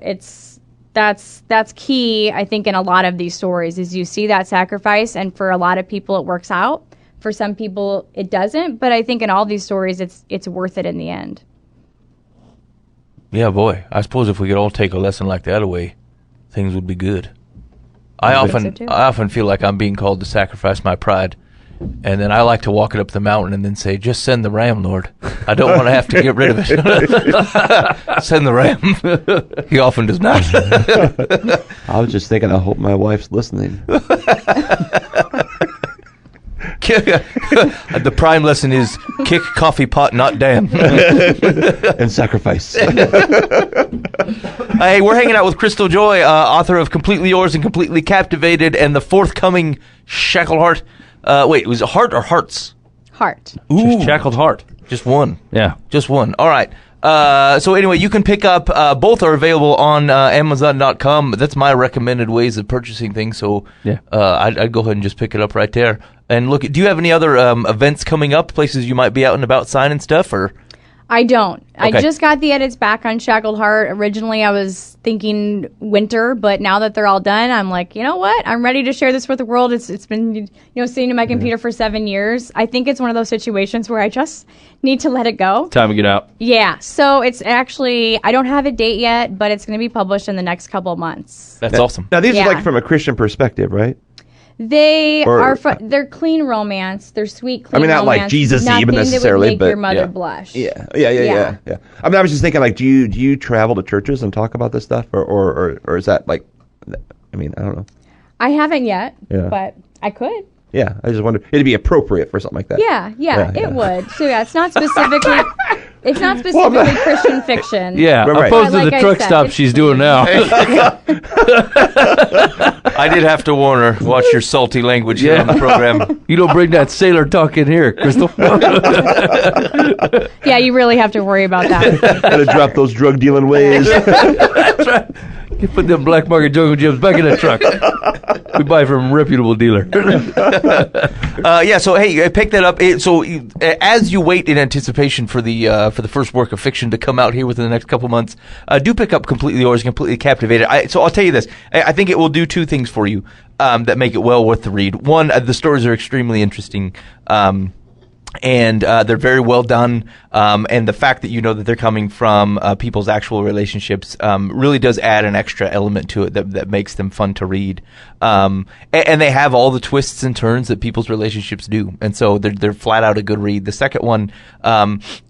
that's key, I think, in a lot of these stories is you see that sacrifice. And for a lot of people, it works out. For some people, it doesn't. But I think in all these stories, it's worth it in the end. Yeah, boy. I suppose if we could all take a lesson like that away, things would be good. I often feel like I'm being called to sacrifice my pride, and then I like to walk it up the mountain and then say, just send the ram, Lord. I don't want to have to get rid of it. Send the ram. He often does not. I was just thinking, I hope my wife's listening. The prime lesson is kick coffee pot, not damn. And sacrifice. Hey, we're hanging out with Crystal Joy, author of Completely Yours and Completely Captivated, and the forthcoming Shackled Heart. Wait, was it Heart or Hearts? Heart. Ooh. Shackled Heart. Just one. Yeah. Just one. All right. So anyway, you can pick up, both are available on Amazon.com. That's my recommended ways of purchasing things. So yeah. I'd go ahead and just pick it up right there. And look, do you have any other events coming up, places you might be out and about signing stuff? Or I don't. Okay. I just got the edits back on Shackled Heart. Originally, I was thinking winter, but now that they're all done, I'm like, you know what? I'm ready to share this with the world. It's been sitting in my computer for 7 years. I think it's one of those situations where I just need to let it go. Time to get out. Yeah. So it's actually, I don't have a date yet, but it's going to be published in the next couple of months. That's awesome. Now these Yeah. are like from a Christian perspective, right? They Or- they're clean romance. They're sweet, clean I mean, not like romance. Jesus-y Nothing even that would necessarily, make but- your mother yeah. blush. Yeah. Yeah. I mean, I was just thinking, like, do you travel to churches and talk about this stuff, or is that like, I mean, I don't know. I haven't yet, Yeah. but I could. Yeah, I just wonder it'd be appropriate for something like that. Yeah, Yeah. it would. So yeah, it's not specifically Christian fiction. Yeah, Right. opposed But to like the I truck said, stop it's she's doing now. I did have to warn her. Watch your salty language here Yeah. on the program. You don't bring that sailor talk in here, Crystal. Yeah, you really have to worry about that. Gotta drop those drug dealing ways. That's right. You put them black market jungle gyms back in the truck. We buy from a reputable dealer. Yeah. So hey, pick that up. As you wait in anticipation for the first work of fiction to come out here within the next couple months, do pick up Completely Yours, Completely Captivated. So I'll tell you this. I think it will do two things for you that make it well worth the read. One, the stories are extremely interesting. And they're very well done. And the fact that you know that they're coming from people's actual relationships really does add an extra element to it that makes them fun to read. And they have all the twists and turns that people's relationships do. And so they're flat out a good read. The second one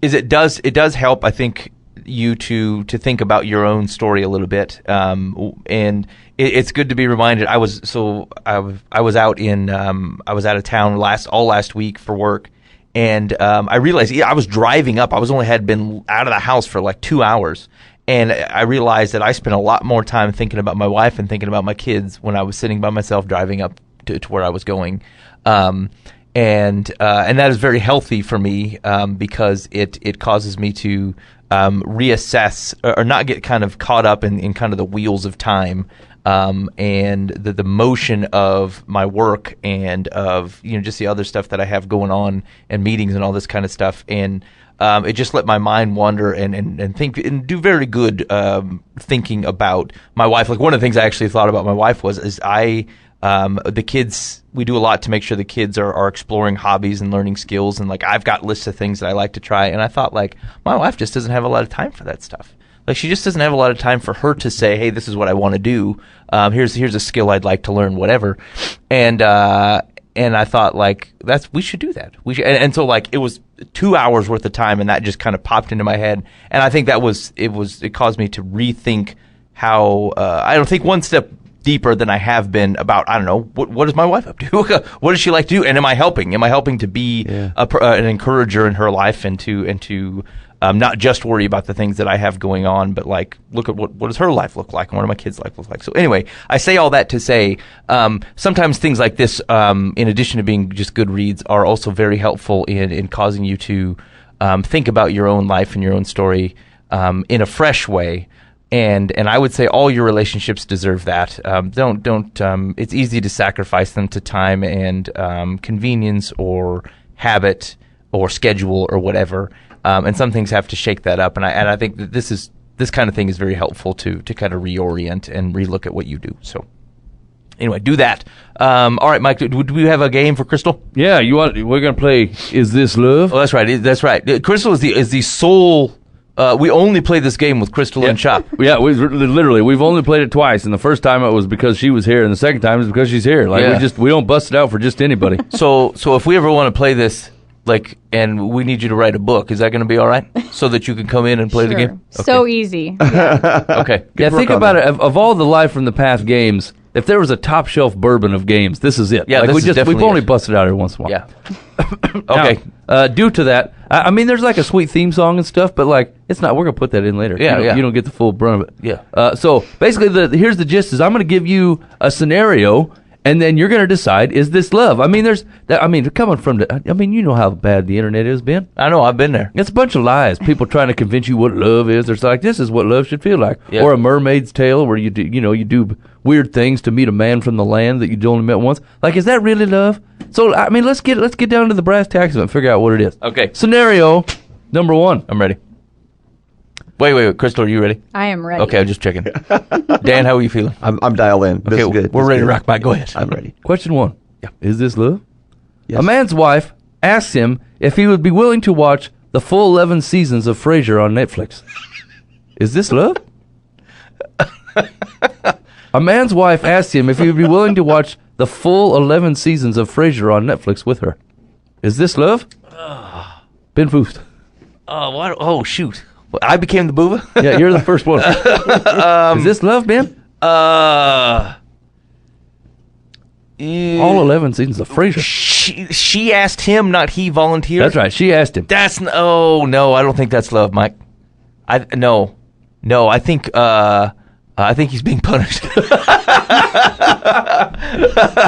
is it does help, I think, you to think about your own story a little bit. And it's good to be reminded. I was out of town last week for work. And I realized I was driving up. I had been out of the house for like 2 hours. And I realized that I spent a lot more time thinking about my wife and thinking about my kids when I was sitting by myself driving up to where I was going. And that is very healthy for me because it causes me to reassess or not get kind of caught up in kind of the wheels of time. And the motion of my work and of just the other stuff that I have going on and meetings and all this kind of stuff, and it just let my mind wander and think and do very good thinking about my wife. Like one of the things I actually thought about my wife is the kids, we do a lot to make sure the kids are exploring hobbies and learning skills, and like I've got lists of things that I like to try, and I thought like my wife just doesn't have a lot of time for that stuff. Like she just doesn't have a lot of time for her to say, "Hey, this is what I want to do. Here's a skill I'd like to learn, whatever." And I thought like we should do that. We should, and so like it was 2 hours worth of time, and that just kind of popped into my head. And I think it caused me to rethink how I don't think one step deeper than I have been about, I don't know, what is my wife up to? What does she like to do? And am I helping? Am I helping to be an encourager in her life and to not just worry about the things that I have going on, but like look at what does her life look like and what do my kids' life look like. So anyway, I say all that to say sometimes things like this, in addition to being just good reads, are also very helpful in causing you to think about your own life and your own story in a fresh way. And I would say all your relationships deserve that. Don't. It's easy to sacrifice them to time and convenience or habit or schedule or whatever. And some things have to shake that up. And I think that this kind of thing is very helpful to kind of reorient and relook at what you do. So anyway, do that. All right, Mike. Do we have a game for Crystal? Yeah, we're gonna play Is This Love? Oh, that's right. That's right. Crystal is the sole. We only play this game with Crystal and Chop. Yeah, we've only played it twice, and the first time it was because she was here, and the second time is because she's here. Like Yeah. we don't bust it out for just anybody. So if we ever want to play this, like, and we need you to write a book, is that going to be all right? So that you can come in and play the Sure. game? So easy. Okay. Yeah, think on about it. Of all the Live from the Past games, if there was a top shelf bourbon of games, this is it. Yeah, like this is we've definitely only it. busted out every once in a while. Yeah. Okay. Now, due to that, I mean, there's like a sweet theme song and stuff, but like it's not. We're gonna put that in later. Yeah, you don't get the full brunt of it. Yeah. So basically, here's the gist: is I'm gonna give you a scenario, and then you're gonna decide is this love? I mean, coming from you know how bad the internet is, Ben. I know. I've been there. It's a bunch of lies. People trying to convince you what love is. It's like this is what love should feel like, Yeah. or A Mermaid's Tale, where you do weird things to meet a man from the land that you only met once. Like, is that really love? So I mean, let's get down to the brass tacks of it and figure out what it is. Okay. Scenario number one. I'm ready. Wait. Crystal, are you ready? I am ready. Okay, I'm just checking. Dan, how are you feeling? I'm dialed in. This Okay, is good. we're This is ready to good. rock, Mike. Go ahead. I'm ready. Question 1. Yeah. Is this love? Yes. A man's wife asks him if he would be willing to watch the full 11 seasons of Frasier on Netflix. Is this love? A man's wife asks him if he would be willing to watch the full 11 seasons of Frasier on Netflix with her. Is this love? Ben Foost. Oh, what? Oh, shoot. I became the booba? Yeah, you're the first one. Is this love, Ben? All All 11 seasons of Frasier. She asked him, not he volunteered. That's right. She asked him. Oh no, I don't think that's love, Mike. No. I think he's being punished.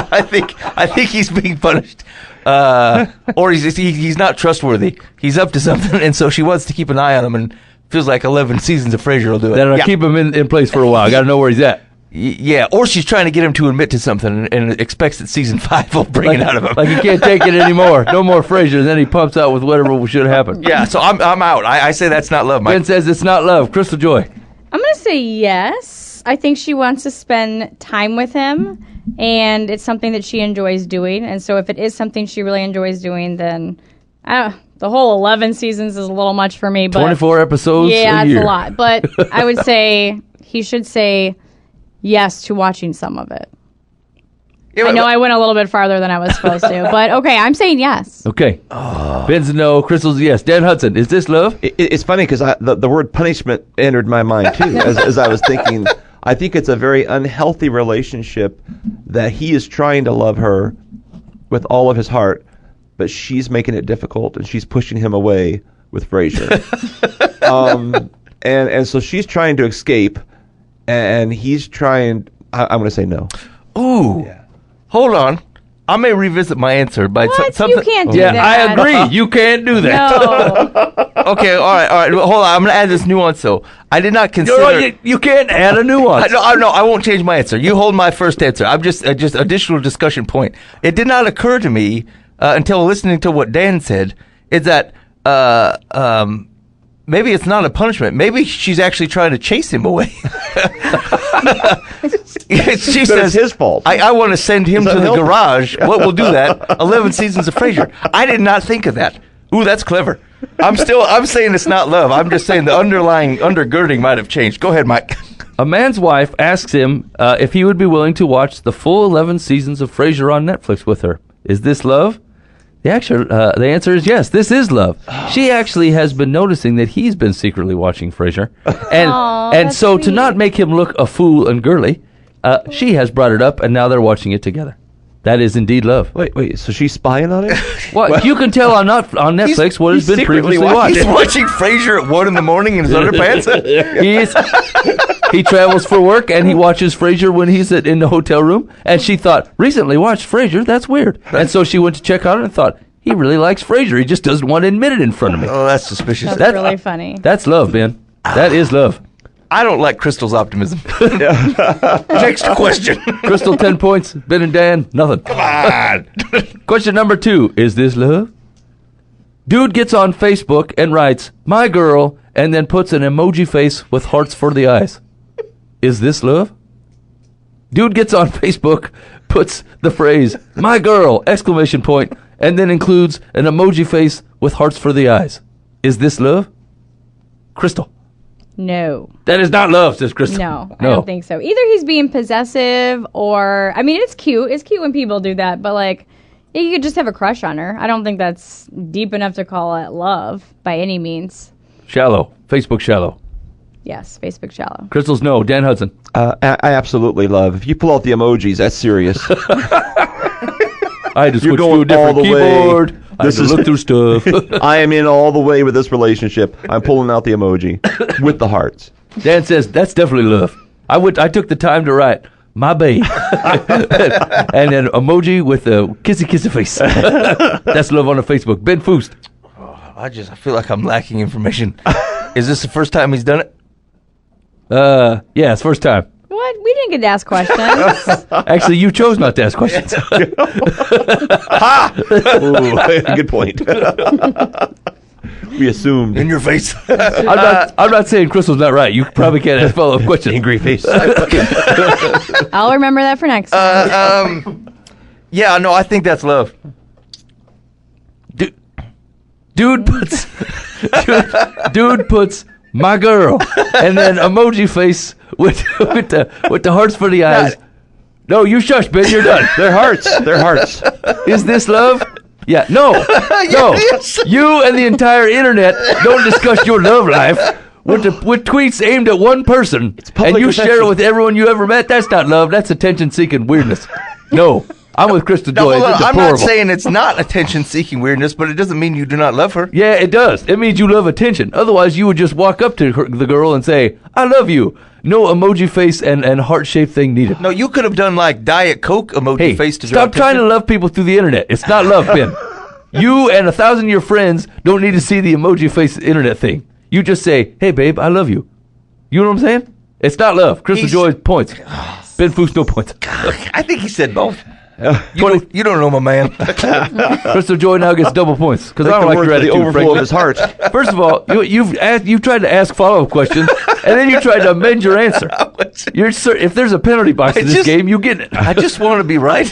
I think he's being punished, or he's not trustworthy. He's up to something, and so she wants to keep an eye on him, and feels like 11 seasons of Frasier will do it. Then I'll Yeah. keep him in place for a while. I got to know where he's at. Yeah, or she's trying to get him to admit to something and expects that season 5 will bring it out of him. Like he can't take it anymore. No more Frasier. And then he pumps out with whatever should happen. Yeah, so I'm out. I say that's not love, Mike. Ben says it's not love. Crystal Joy. I'm going to say yes. I think she wants to spend time with him, and it's something that she enjoys doing. And so if it is something she really enjoys doing, then the whole 11 seasons is a little much for me. But 24 episodes yeah, a it's year. a lot. But I would say he should say yes to watching some of it. Yeah, I know I went a little bit farther than I was supposed to, but okay, I'm saying yes. Okay. Ben's a no. Crystal's a yes. Dan Hudson, is this love? It's funny because the word punishment entered my mind too as I was thinking. I think it's a very unhealthy relationship that he is trying to love her with all of his heart, but she's making it difficult and she's pushing him away with Frasier. And so she's trying to escape, and he's trying. I'm going to say no. Ooh. Hold on. I may revisit my answer by What? something. You can't do Yeah, that. I agree. You can't do that. No. Okay, all right. Hold on. I'm going to add this nuance, though. I did not consider... You can't add a nuance. No, I won't change my answer. You hold my first answer. I'm just additional discussion point. It did not occur to me until listening to what Dan said, is that maybe it's not a punishment. Maybe she's actually trying to chase him away. She says it's his fault. I want to send him It's to the unhealthy. garage. What will do that? 11 seasons of Frasier. I did not think of that. Ooh, that's clever. I'm saying it's not love. I'm just saying the underlying undergirding might have changed. Go ahead, Mike. A man's wife asks him if he would be willing to watch the full 11 seasons of Frasier on Netflix with her. Is this love? The answer is yes. This is love. She actually has been noticing that he's been secretly watching Frasier, and that's so to sweet. not make him look a fool and girly, she has brought it up, and now they're watching it together. That is indeed love. Wait. So she's spying on him? Well, you can tell on Netflix what has he's been secretly previously watched. He's watching Frasier at 1 in the morning in his underpants. He travels for work and he watches Frasier when he's in the hotel room. And she thought, recently watched Frasier, that's weird. And so she went to check on it and thought, he really likes Frasier. He just doesn't want to admit it in front of me. Oh, that's suspicious. That's really funny. That's love, Ben. That is love. I don't like Crystal's optimism. Next question. Crystal, 10 points. Ben and Dan, nothing. Come on. Question number 2. Is this love? Dude gets on Facebook and writes, my girl, and then puts an emoji face with hearts for the eyes. Is this love? Dude gets on Facebook, puts the phrase, my girl, exclamation point, and then includes an emoji face with hearts for the eyes. Is this love? Crystal. No. That is not love, says Crystal. No, I don't think so. Either he's being possessive or, I mean, it's cute. It's cute when people do that, but like, you could just have a crush on her. I don't think that's deep enough to call it love by any means. Shallow. Facebook shallow. Yes, Facebook shallow. Crystal's no. Dan Hudson. I absolutely love. If you pull out the emojis, that's serious. I had to switch to a going different all the way. keyboard. I had to look through stuff. I am in all the way with this relationship. I'm pulling out the emoji with the hearts. Dan says that's definitely love. I took the time to write my babe and an emoji with a kissy face. That's love on the Facebook. Ben Foost. I feel like I'm lacking information. Is this the first time he's done it? Yeah, it's first time. What? We didn't get to ask questions. Actually, you chose not to ask questions. Ooh, good point. We assumed. In your face. I'm not saying Crystal's not right. You probably can't ask follow-up questions. Angry face. I'll remember that for next time. Yeah, no, I think that's love. Dude puts my girl, and then emoji face with the hearts for the eyes. No, you shush, Ben. You're done. They're hearts. They're hearts. Is this love? Yeah. No. No. You and the entire internet don't discuss your love life with tweets aimed at one person, and you share it with everyone you ever met. That's not love. That's attention-seeking weirdness. No. I'm with Crystal No, Joy. hold on. It's I'm deplorable. not saying it's not attention-seeking weirdness, but it doesn't mean you do not love her. Yeah, it does. It means you love attention. Otherwise, you would just walk up to the girl and say, I love you. No emoji face and heart-shaped thing needed. No, you could have done like Diet Coke emoji Hey, face to draw stop trying to attention. love people through the internet. It's not love, Ben. You and 1,000 of your friends don't need to see the emoji face internet thing. You just say, hey, babe, I love you. You know what I'm saying? It's not love. Crystal Joy points. Ben Foose, no points. I think he said both. You don't know my man. Crystal Joy now gets double points because I don't like your the attitude, overflow frankly. of his heart. First of all, you've tried to ask follow-up questions, and then you tried to amend your answer. If there's a penalty box in this game, you get it. I just want to be right.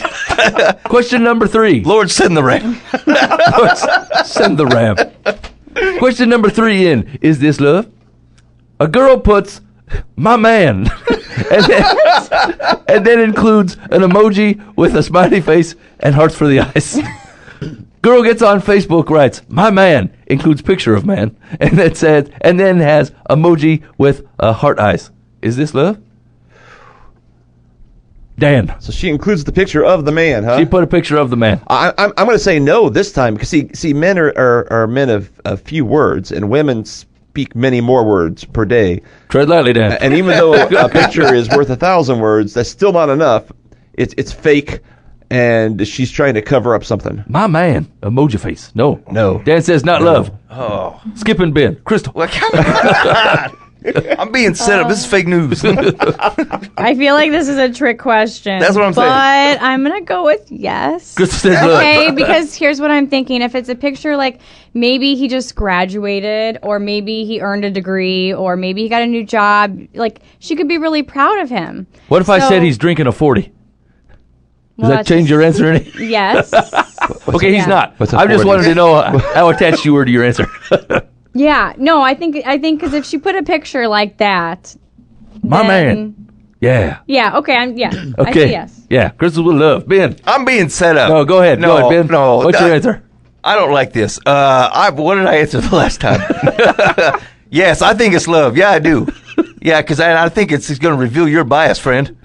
Question number 3. Lord, send the rain. Send the ram. Question number 3 in. Is this love? A girl puts my man and then includes an emoji with a smiley face and hearts for the eyes. Girl gets on Facebook, writes, my man, includes picture of man, and then has emoji with heart eyes. Is this love? Dan. So she includes the picture of the man, huh? She put a picture of the man. I'm going to say no this time because see men are men of a few words and women speak many more words per day. Tread lightly, Dan. And even though a picture is worth 1,000 words, that's still not enough. It's fake, and she's trying to cover up something. My man, emoji face. No. No. Dan says not love. Oh. Skipping Ben. Crystal. Like, I'm being set up. This is fake news. I feel like this is a trick question. That's what I'm saying. But I'm going to go with yes. Crystal says love. Okay, because here's what I'm thinking. If it's a picture like maybe he just graduated or maybe he earned a degree or maybe he got a new job, like she could be really proud of him. What if I So- said he's drinking a 40? Does Well, that that's- change your answer any? Yes. Okay, he's Yeah. not. What's a I just 40? wanted to know how attached you were to your answer. Yeah. No, I think because if she put a picture like that, My then- man. Yeah. Yeah. Okay. I Okay. say yes. Yeah. Crystal will love. Ben. I'm being set up. No, go ahead. No, Go ahead, Ben. no. What's your answer? I don't like this. What did I answer the last time? Yes, I think it's love. Yeah, I do. Yeah, because I think it's going to reveal your bias, friend.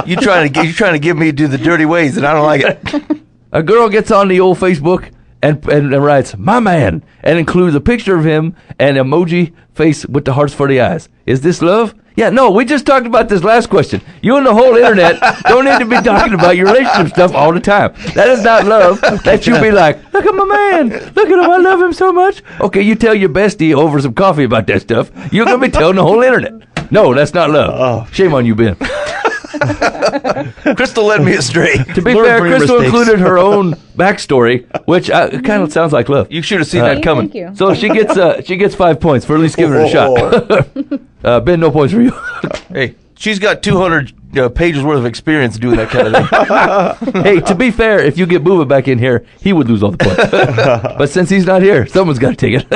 You trying to give me to do the dirty ways, and I don't like it. A girl gets on the old Facebook and writes, my man, and includes a picture of him and emoji face with the hearts for the eyes. Is this love? Yeah, no, we just talked about this last question. You and the whole internet don't need to be talking about your relationship stuff all the time. That is not love. That you be like, look at my man. Look at him. I love him so much. Okay, you tell your bestie over some coffee about that stuff. You're going to be telling the whole internet. No, that's not love. Shame on you, Ben. Crystal led me astray. To be Learn fair, from your Crystal mistakes. included her own backstory, which kind of sounds like love. You should have seen that coming. Thank you. So she gets 5 points for at least giving it a shot. Ben, no points for you. Hey, she's got 200 pages worth of experience doing that kind of thing. Hey, to be fair, if you get Booba back in here, he would lose all the points. But since he's not here, someone's got to take it.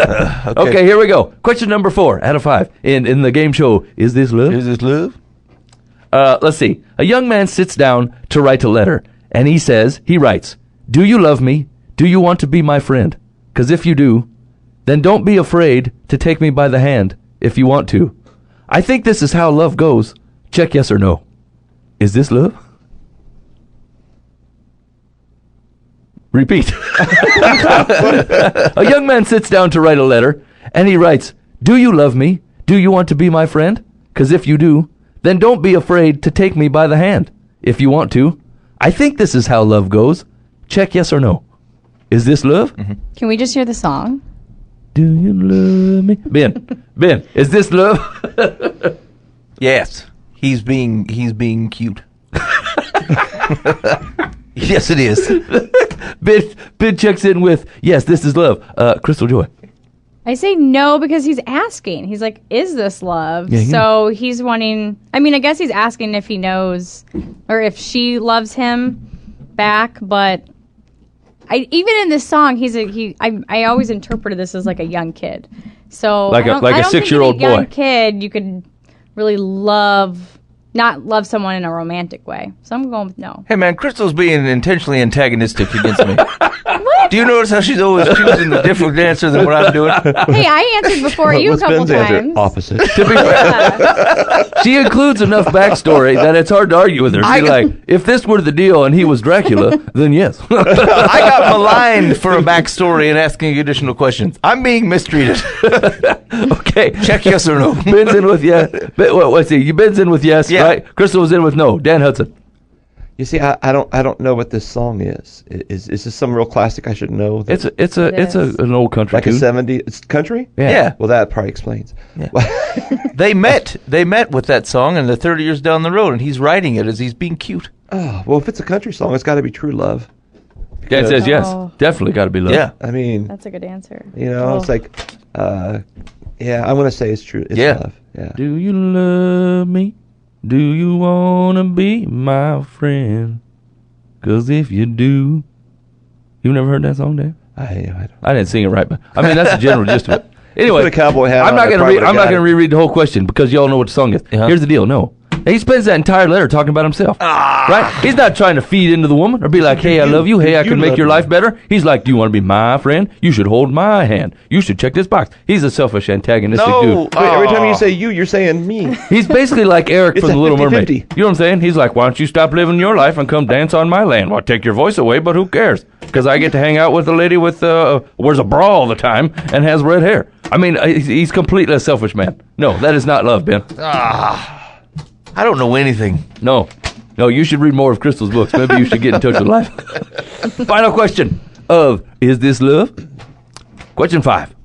Okay, here we go. Question number 4 out of 5 in the game show. Is this love? Is this love? Let's see. A young man sits down to write a letter, and he writes, do you love me? Do you want to be my friend? Because if you do, then don't be afraid to take me by the hand if you want to. I think this is how love goes. Check yes or no. Is this love? Repeat. A young man sits down to write a letter, and he writes, do you love me? Do you want to be my friend? Because if you do, then don't be afraid to take me by the hand, if you want to. I think this is how love goes. Check yes or no. Is this love? Can we just hear the song? Do you love me? Ben, is this love? Yes. He's being cute. Yes, it is. Ben checks in with, yes, this is love. Crystal Joy. I say no because he's asking. He's like, is this love? Yeah, yeah. So he's wanting, I mean, I guess he's asking if he knows or if she loves him back, but even in this song, I always interpreted this as like a young kid. So Like a I don't think 6-year-old as a young boy. kid, you could really not love someone in a romantic way. So I'm going with no. Hey man, Crystal's being intentionally antagonistic against me. Do you notice how she's always choosing a different answer than what I'm doing? Hey, I answered before you a What's couple Ben's answer? times. Opposite. To be fair, she includes enough backstory that it's hard to argue with her. She's like, if this were the deal and he was Dracula, then yes. I got maligned for a backstory and asking additional questions. I'm being mistreated. Okay. Check yes or no. Ben's in with yes. Let's see. You Ben's in with yes, Yeah. right? Crystal was in with no. Dan Hudson. You see, I don't know what this song is. Is this some real classic I should know? It's is. an old country like a tune. 70s. It's country. Yeah. Well, that probably explains. They met with that song and they're 30 years down the road and he's writing it as he's being cute. Oh, well, if it's a country song, it's got to be true love. Dan says yes. Oh. Definitely got to be love. Yeah. I mean, That's a good answer. it's like, yeah, I'm gonna say it's true. It's Yeah. love. Yeah. Do you love me? Do you want to be my friend? 'Cause if you do. You've never heard that song, Dan? I don't. I didn't sing it right, but I mean that's the general gist of it. Anyway, Put a cowboy hat I'm on, not I gonna probably read. I'm would've not got gonna it. reread the whole question because y'all know what the song is. Uh-huh. Here's the deal. No, he spends that entire letter talking about himself. Right? He's not trying to feed into the woman or be like, "Hey, I love you. Hey, I you can make love your me." life better." He's like, "Do you want to be my friend? You should hold my hand. You should check this box." He's a selfish, antagonistic dude. Wait, every time you say you're saying me. He's basically like Eric It's from a The Little 50-50. Mermaid. You know what I'm saying? He's like, why don't you stop living your life and come dance on my land? Well, take your voice away, but who cares? Because I get to hang out with a lady with wears a bra all the time and has red hair. I mean, he's completely a selfish man. No, that is not love, Ben. I don't know anything. No, you should read more of Crystal's books. Maybe you should get in touch with life. Final question of Is This Love? Question 5.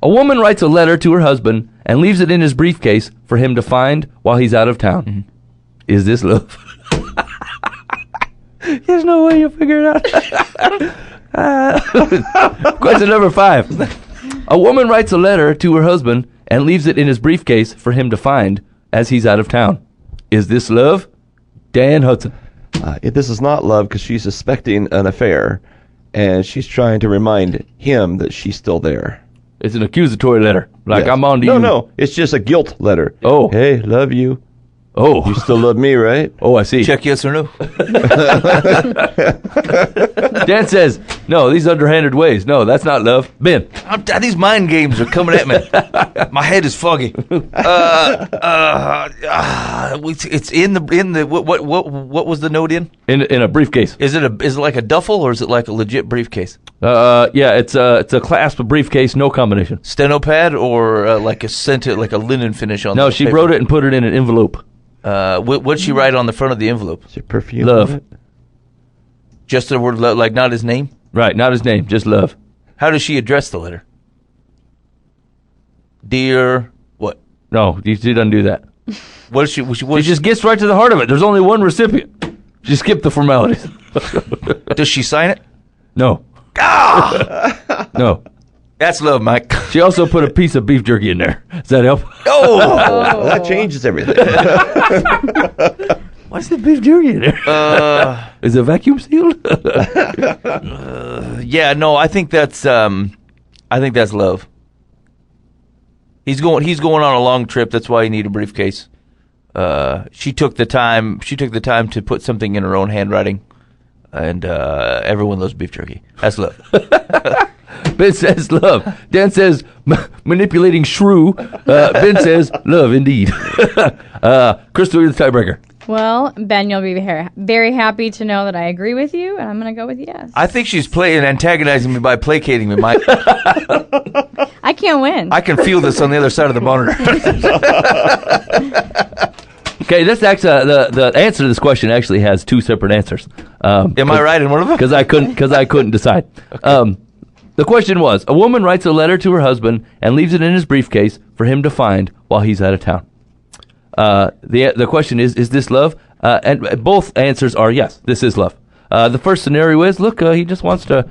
A woman writes a letter to her husband and leaves it in his briefcase for him to find while he's out of town. Is this love? There's no way you'll figure it out. Question number 5. A woman writes a letter to her husband and leaves it in his briefcase for him to find as he's out of town. Is this love? Dan Hudson. This is not love because she's suspecting an affair, and she's trying to remind him that she's still there. It's an accusatory letter. Like, Yes. I'm on to no, you. No, it's just a guilt letter. Oh. Hey, love you. Oh. You still love me, right? Oh, I see. Check yes or no. Dan says, no, these underhanded ways. No, that's not love. Ben. These mind games are coming at me. My head is foggy. It's in the what was the note in? In a briefcase. Is it like a duffel or is it like a legit briefcase? Yeah, it's a clasp, a briefcase, no combination. Steno pad or like a scented like a linen finish on? No, the she paper? wrote it and put it in an envelope. What'd she write on the front of the envelope? Is it perfume? Love. on it? Just the word like not his name. Right, not his name, just love. How does she address the letter? Dear, what? No, she doesn't do that. What is she? She just gets right to the heart of it. There's only one recipient. She skipped the formalities. Does she sign it? No. No. That's love, Mike. She also put a piece of beef jerky in there. Does that help? Oh, Well, that changes everything. Why's the beef jerky in there? Is it vacuum sealed? yeah. No, I think that's love. He's going on a long trip. That's why he needed a briefcase. She took the time to put something in her own handwriting, and everyone loves beef jerky. That's love. Ben says love. Dan says manipulating shrew. Ben says love indeed. Crystal, you're the tiebreaker. Well, Ben, you'll be very happy to know that I agree with you, and I'm going to go with yes. I think she's antagonizing me by placating me, Mike. I can't win. I can feel this on the other side of the monitor. Okay, this actually the answer to this question actually has two separate answers. Am I right in one of them? Because I couldn't decide. The question was: a woman writes a letter to her husband and leaves it in his briefcase for him to find while he's out of town. The question is this love? And both answers are yes. This is love. The first scenario is: look, he just wants to.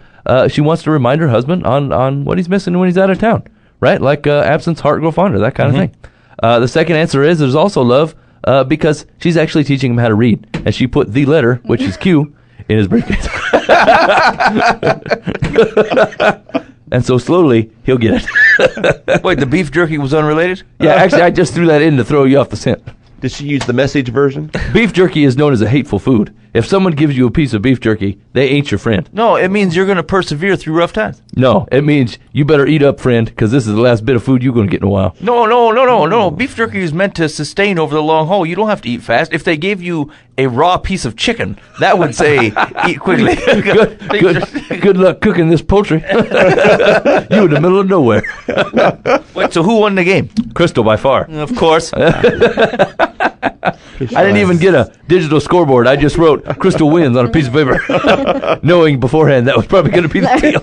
She wants to remind her husband on what he's missing when he's out of town. right? Like absence, heart grow fonder, that kind of thing. The second answer is there's also love because she's actually teaching him how to read, and she put the letter, which is Q, in his briefcase. And so slowly he'll get it. Wait, the beef jerky was unrelated? Yeah, actually, I just threw that in to throw you off the scent. Did she use the message version? Beef jerky is known as a hateful food. If someone gives you a piece of beef jerky, they ain't your friend. No, it means you're going to persevere through rough times. No, it means you better eat up, friend, because this is the last bit of food you're going to get in a while. No. Beef jerky is meant to sustain over the long haul. You don't have to eat fast. If they gave you a raw piece of chicken, that would say eat quickly. Good luck cooking this poultry. You in the middle of nowhere. Wait, so who won the game? Crystal by far. Of course. I didn't even get a digital scoreboard. I just wrote Crystal wins on a piece of paper, knowing beforehand that was probably going to be the deal.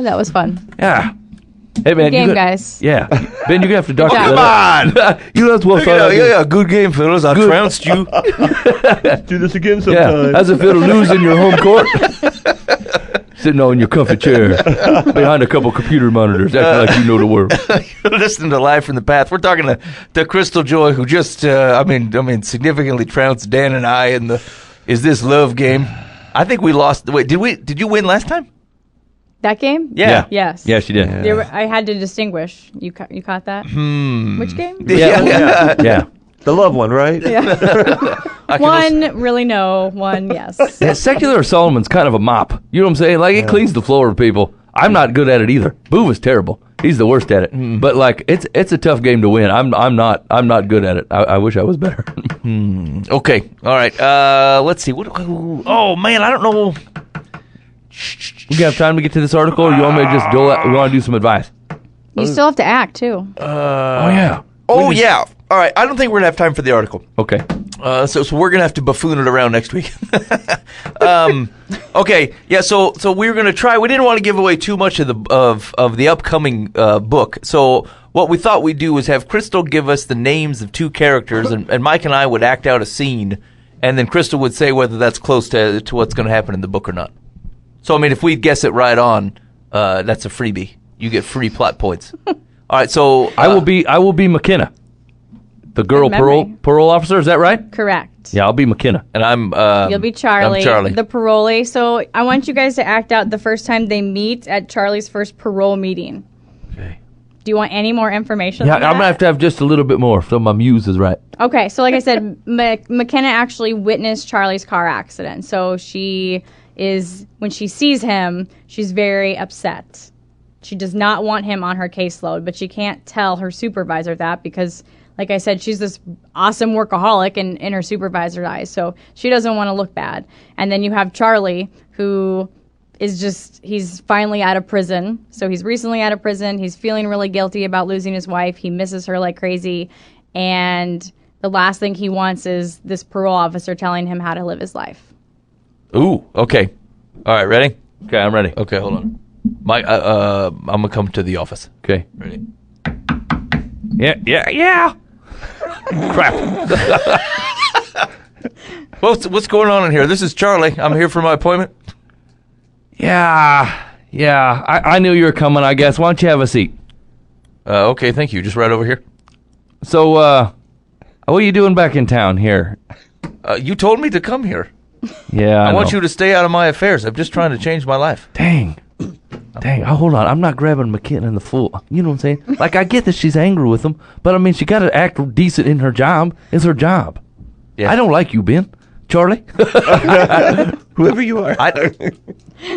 That was fun. Yeah. Hey, man. Game, guys. Yeah. Ben, you're going to have to doctor Come that up. You know, that's well thought out. Yeah, good game, fellas. I trounced you. Do this again Yeah. sometime. How's it feel to lose in your home court? Sitting on your comfy chair behind a couple computer monitors, acting like you know the world. You're listening to Live from the Path. We're talking to Crystal Joy, who just, significantly trounced Dan and I in the Is This Love game. I think we lost. Wait, did you win last time? That game? Yeah. Yes. Yeah, she did. Yeah. I had to distinguish. You caught that? Which game? Yeah. The love one, right? One, really no. One, yes. Yeah, Secular Solomon's kind of a mop. You know what I'm saying? Like, it cleans the floor with people. I'm not good at it either. Boov is terrible. He's the worst at it. But like, it's a tough game to win. I'm not good at it. I wish I was better. Okay. All right. Let's see. Oh man, I don't know. You have time to get to this article, or you want me to just dole out? We want to do some advice. You still have to act, too. Oh yeah. Yeah. All right. I don't think we're gonna have time for the article. Okay. So we're gonna have to buffoon it around next week. Okay, yeah. So we were gonna try. We didn't want to give away too much of the upcoming book. So what we thought we'd do was have Crystal give us the names of two characters, and Mike and I would act out a scene, and then Crystal would say whether that's close to what's going to happen in the book or not. So I mean, if we guess it right on, that's a freebie. You get free plot points. All right. So I will be McKenna, the girl Good memory. parole officer. Is that right? Correct. Yeah, I'll be McKenna. and I'm You'll be Charlie, I'm Charlie. the parolee. So I want you guys to act out the first time they meet at Charlie's first parole meeting. Okay. Do you want any more information? Yeah, on I'm gonna that? have just a little bit more, so my muse is right. Okay, so like I said, McKenna actually witnessed Charlie's car accident. So when she sees him, she's very upset. She does not want him on her caseload, but she can't tell her supervisor that because, like I said, she's this awesome workaholic in her supervisor's eyes. So she doesn't want to look bad. And then you have Charlie, who is he's finally out of prison. So he's recently out of prison. He's feeling really guilty about losing his wife. He misses her like crazy. And the last thing he wants is this parole officer telling him how to live his life. Ooh. Okay. All right. Ready? Okay, I'm ready. Okay. Hold on. Mike, I'm gonna come to the office. Okay. Ready? Yeah. Crap. What's going on in here? This is Charlie. I'm here for my appointment. Yeah. I knew you were coming, I guess. Why don't you have a seat? Okay. Thank you. Just right over here. So, what are you doing back in town here? You told me to come here. Yeah, I want you to stay out of my affairs. I'm just trying to change my life. Dang. Oh, hold on. I'm not grabbing McKenna in the full. You know what I'm saying? Like, I get that she's angry with him, but I mean, she got to act decent in her job. It's her job. Yeah. I don't like you, Ben. Charlie? Whoever you are.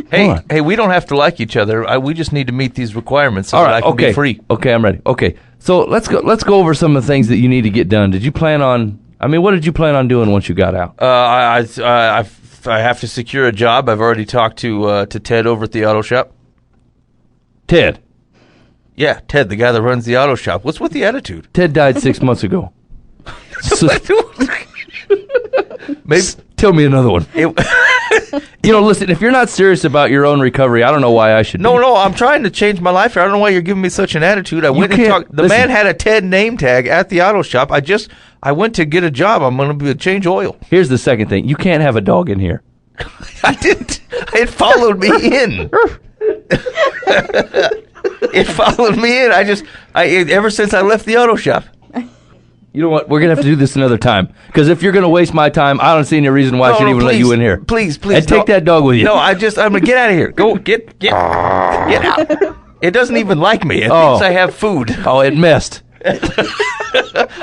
Hey, we don't have to like each other. We just need to meet these requirements so All that right, I can okay. be free. Okay, I'm ready. Okay. So let's go over some of the things that you need to get done. Did you plan on, what did you plan on doing once you got out? I have to secure a job. I've already talked to Ted over at the auto shop. Ted. Yeah, Ted, the guy that runs the auto shop. What's with the attitude? Ted died 6 months ago. So, Maybe tell me another one. Listen, if you're not serious about your own recovery, I don't know why I should be. No, I'm trying to change my life here. I don't know why you're giving me such an attitude. I went and can't- talked. The listen. man had a Ted name tag at the auto shop. I went to get a job. I'm going to change oil. Here's the second thing. You can't have a dog in here. I didn't. It followed me in. It followed me in. Ever since I left the auto shop. You know what? We're gonna have to do this another time. Because if you're gonna waste my time, I don't see any reason why I should even let you in here. Please. And take that dog with you. No, I'm gonna get out of here. Go get out. It doesn't even like me. It thinks I have food. Oh, it missed.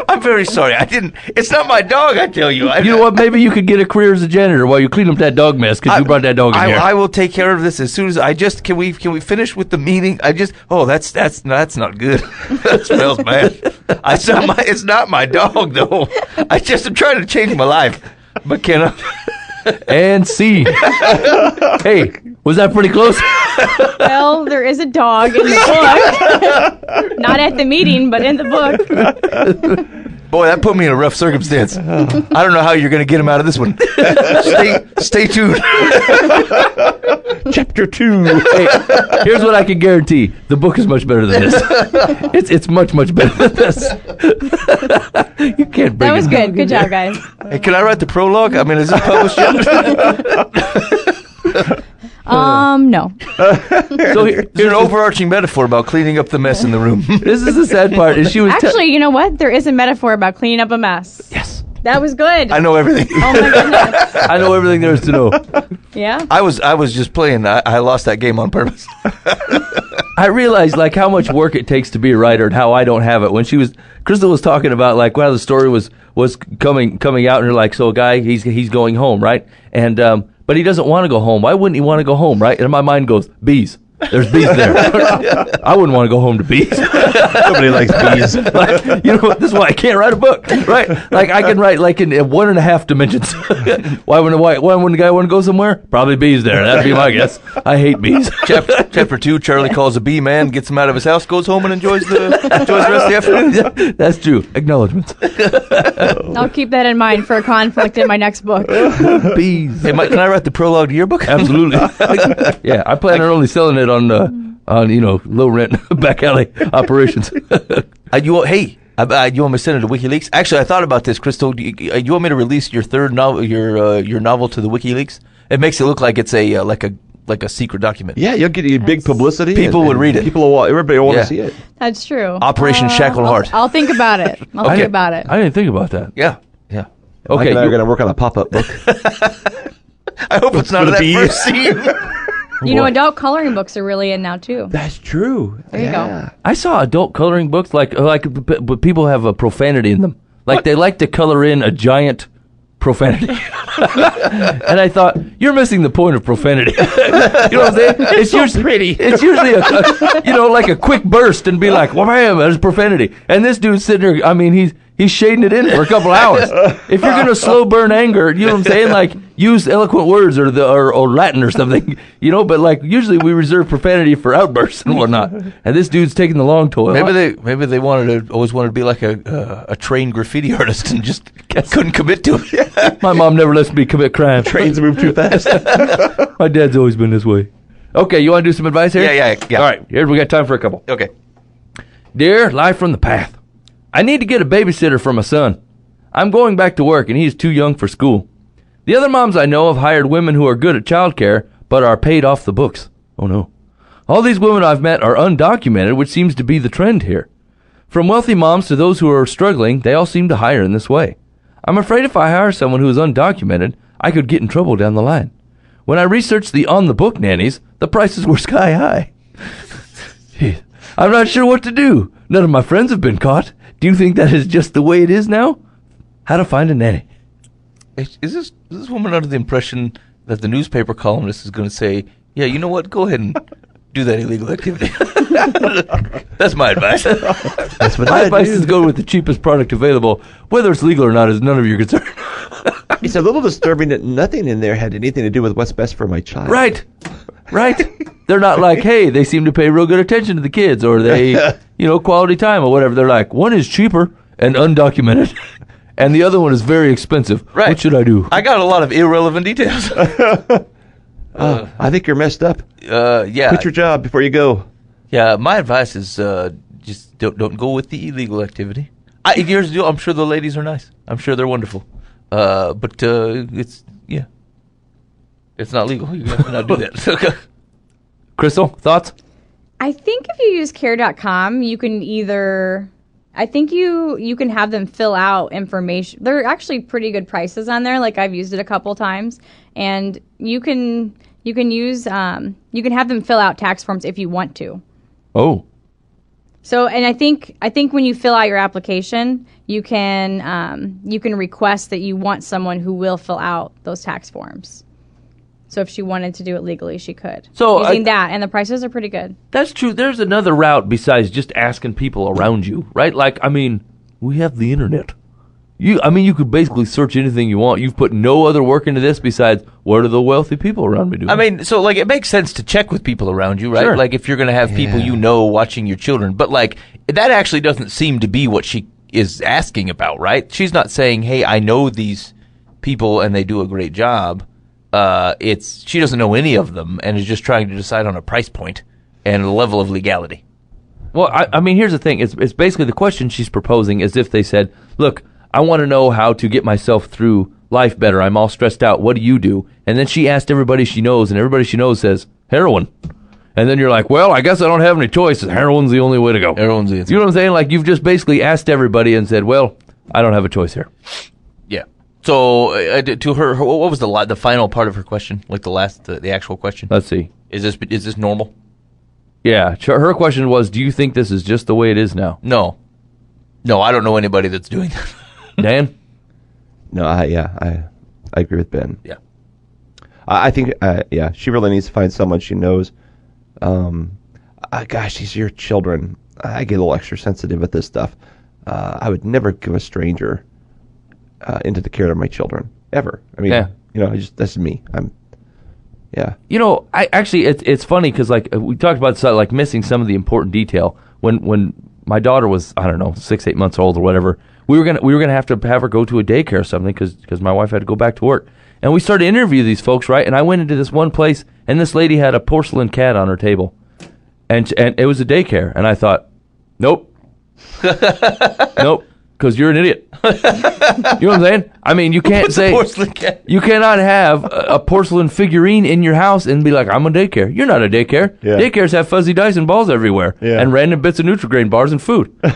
I'm very sorry. I didn't. It's not my dog. I tell you. You know what? Maybe you could get a career as a janitor while you clean up that dog mess because you brought that dog in here. I will take care of this as soon as can we finish with the meeting? That's not good. That smells bad. It's not my dog though. I'm trying to change my life. McKenna. And C. Hey, was that pretty close? Well, there is a dog in the book. Not at the meeting, but in the book. Boy, that put me in a rough circumstance. I don't know how you're going to get him out of this one. Stay tuned. Chapter 2. Hey, here's what I can guarantee: the book is much better than this. It's much better than this. You can't bring. That was good. Good job, guys. Hey, can I write the prologue? I mean, is this published yet? No. So Here's an overarching metaphor about cleaning up the mess in the room. this is the sad part. Is she was Actually, you know what? There is a metaphor about cleaning up a mess. yes. That was good. I know everything. Oh my goodness. I know everything there is to know. Yeah. I was just playing. I lost that game on purpose. I realized like how much work it takes to be a writer and how I don't have it. When Crystal was talking about like while the story was coming out, and her like, so a guy he's going home, right? And but he doesn't want to go home. Why wouldn't he want to go home, right? And my mind goes, bees. There's bees there. I wouldn't want to go home to bees. Nobody likes bees. Like, you know, this is why I can't write a book, right? Like I can write like in 1.5 dimensions. Why wouldn't the guy want to go somewhere? Probably bees there. That'd be my guess. I hate bees. Chapter 2, Charlie calls a bee man, gets him out of his house, goes home and enjoys the rest of the afternoon. That's true. Acknowledgements. I'll keep that in mind for a conflict in my next book. Bees. Hey, Mike, can I write the prologue to your book? Absolutely. Yeah, I plan on only selling it on low rent back alley operations. You want me to send it to WikiLeaks? Actually, I thought about this, Crystal. Do you want me to release your third novel, your novel, to the WikiLeaks? It makes it look like it's a like a secret document. Yeah, you'll get big publicity. People would read it. Everybody will want Yeah. to see it. That's true. Operation Shackle Heart. I'll think about it. I'll think about it. I didn't think about that. Yeah. Mike Okay, and I are going to work on a pop-up book. I hope it's not For the that bees. first scene. You know, adult coloring books are really in now too. That's true. There you go. I saw adult coloring books but people have a profanity in them. Like they like to color in a giant profanity. And I thought, you're missing the point of profanity. You know what I'm saying? It's usually pretty. It's usually like a quick burst and be like, well, bam, there's profanity. And this dude's sitting there, I mean, he's shading it in for a couple hours. If you're going to slow burn anger, you know what I'm saying? Like, use eloquent words or Latin or something, but like usually we reserve profanity for outbursts and whatnot. And this dude's taking the long toil. Maybe they always wanted to be like a trained graffiti artist and just couldn't commit to it. My mom never lets me commit crime. Trains move too fast. My dad's always been this way. Okay, you want to do some advice here? Yeah. All right, here we got time for a couple. Okay. Dear Life from the Path, I need to get a babysitter for my son. I'm going back to work and he's too young for school. The other moms I know have hired women who are good at childcare but are paid off the books. Oh no. All these women I've met are undocumented, which seems to be the trend here. From wealthy moms to those who are struggling, they all seem to hire in this way. I'm afraid if I hire someone who is undocumented, I could get in trouble down the line. When I researched the on-the-book nannies, the prices were sky high. Jeez. I'm not sure what to do. None of my friends have been caught. Do you think that is just the way it is now? How to find a nanny. Is this woman under the impression that the newspaper columnist is going to say, yeah, you know what, go ahead and do that illegal activity? That's my advice. That's what My I advice do. is to go with the cheapest product available. Whether it's legal or not is none of your concern. It's a little disturbing that nothing in there had anything to do with what's best for my child. Right. They're not like, hey, they seem to pay real good attention to the kids, or they, quality time or whatever. They're like, one is cheaper and undocumented, and the other one is very expensive. Right. What should I do? I got a lot of irrelevant details. I think you're messed up. Yeah. Quit your job before you go. Yeah, my advice is just don't go with the illegal activity. I'm sure the ladies are nice. I'm sure they're wonderful. But it's not legal. You have to not do that. Crystal, thoughts? I think if you use care.com, you can either I think you can have them fill out information. They're actually pretty good prices on there. Like I've used it a couple times, and you can use you can have them fill out tax forms if you want to. Oh. So, and I think when you fill out your application, you can request that you want someone who will fill out those tax forms. So if she wanted to do it legally, she could. So using that, and the prices are pretty good. That's true. There's another route besides just asking people around you, right? Like, I mean, we have the internet. You could basically search anything you want. You've put no other work into this besides what are the wealthy people around me doing? I mean, so like it makes sense to check with people around you, right? Sure. Like if you're going to have people you know watching your children, but like that actually doesn't seem to be what she is asking about, right? She's not saying, "Hey, I know these people and they do a great job." She doesn't know any of them and is just trying to decide on a price point and a level of legality. Well, I mean, here's the thing. It's basically the question she's proposing as if they said, look, I want to know how to get myself through life better. I'm all stressed out. What do you do? And then she asked everybody she knows, and everybody she knows says, heroin. And then you're like, well, I guess I don't have any choice. Heroin's the only way to go. Heroin's the answer. You know what I'm saying? Like, you've just basically asked everybody and said, well, I don't have a choice here. Yeah. So to her, what was the final part of her question? Like the actual question? Let's see. Is this normal? Yeah. Her question was, do you think this is just the way it is now? No, I don't know anybody that's doing that. Dan? No, I agree with Ben. Yeah. I think, she really needs to find someone she knows. Gosh, these are your children. I get a little extra sensitive with this stuff. I would never give a stranger into the care of my children, ever. I mean, that's me. You know, it's funny because like we talked about like missing some of the important detail when my daughter was, I don't know, 6-8 months old or whatever. We were gonna have to have her go to a daycare or something because my wife had to go back to work, and we started to interview these folks, right? And I went into this one place, and this lady had a porcelain cat on her table, and it was a daycare, and I thought, nope, nope. Because you're an idiot. You know what I'm saying? I mean, you can't say porcelain cat? You cannot have a porcelain figurine in your house and be like, I'm a daycare. You're not a daycare. Yeah. Daycares have fuzzy dice and balls everywhere, and random bits of Nutri-Grain bars and food, and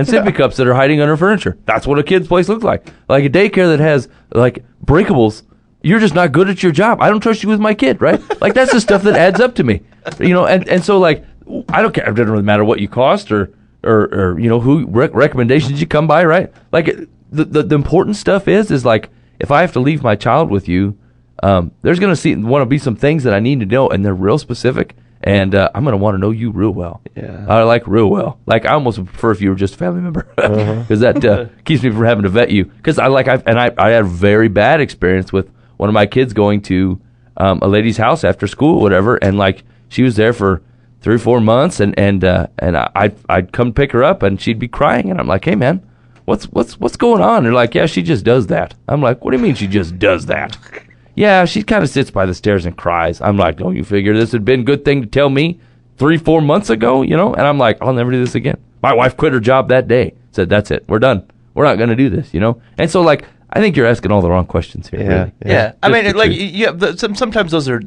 sippy cups that are hiding under furniture. That's what a kid's place looks like. Like a daycare that has like breakables. You're just not good at your job. I don't trust you with my kid, right? Like that's the stuff that adds up to me. You know, and so like I don't care. It doesn't really matter what you cost or you know who recommendations you come by, right? Like the important stuff is like if I have to leave my child with you, there's gonna want to be some things that I need to know, and they're real specific, and I'm gonna want to know you real well. Yeah, I like real well. Like I almost would prefer if you were just a family member because that keeps me from having to vet you. Because I had a very bad experience with one of my kids going to a lady's house after school, or whatever, and like she was there for 3 or 4 months, and I'd come pick her up, and she'd be crying, and I'm like, hey man, what's going on? They're like, yeah, she just does that. I'm like, what do you mean she just does that? Yeah, she kind of sits by the stairs and cries. I'm like, don't you figure this had been a good thing to tell me 3-4 months ago, you know? And I'm like, I'll never do this again. My wife quit her job that day. Said, that's it, we're done. We're not going to do this, you know? And so like, I think you're asking all the wrong questions here. Yeah. Really. Yeah, I Just mean, the like, truth. sometimes those are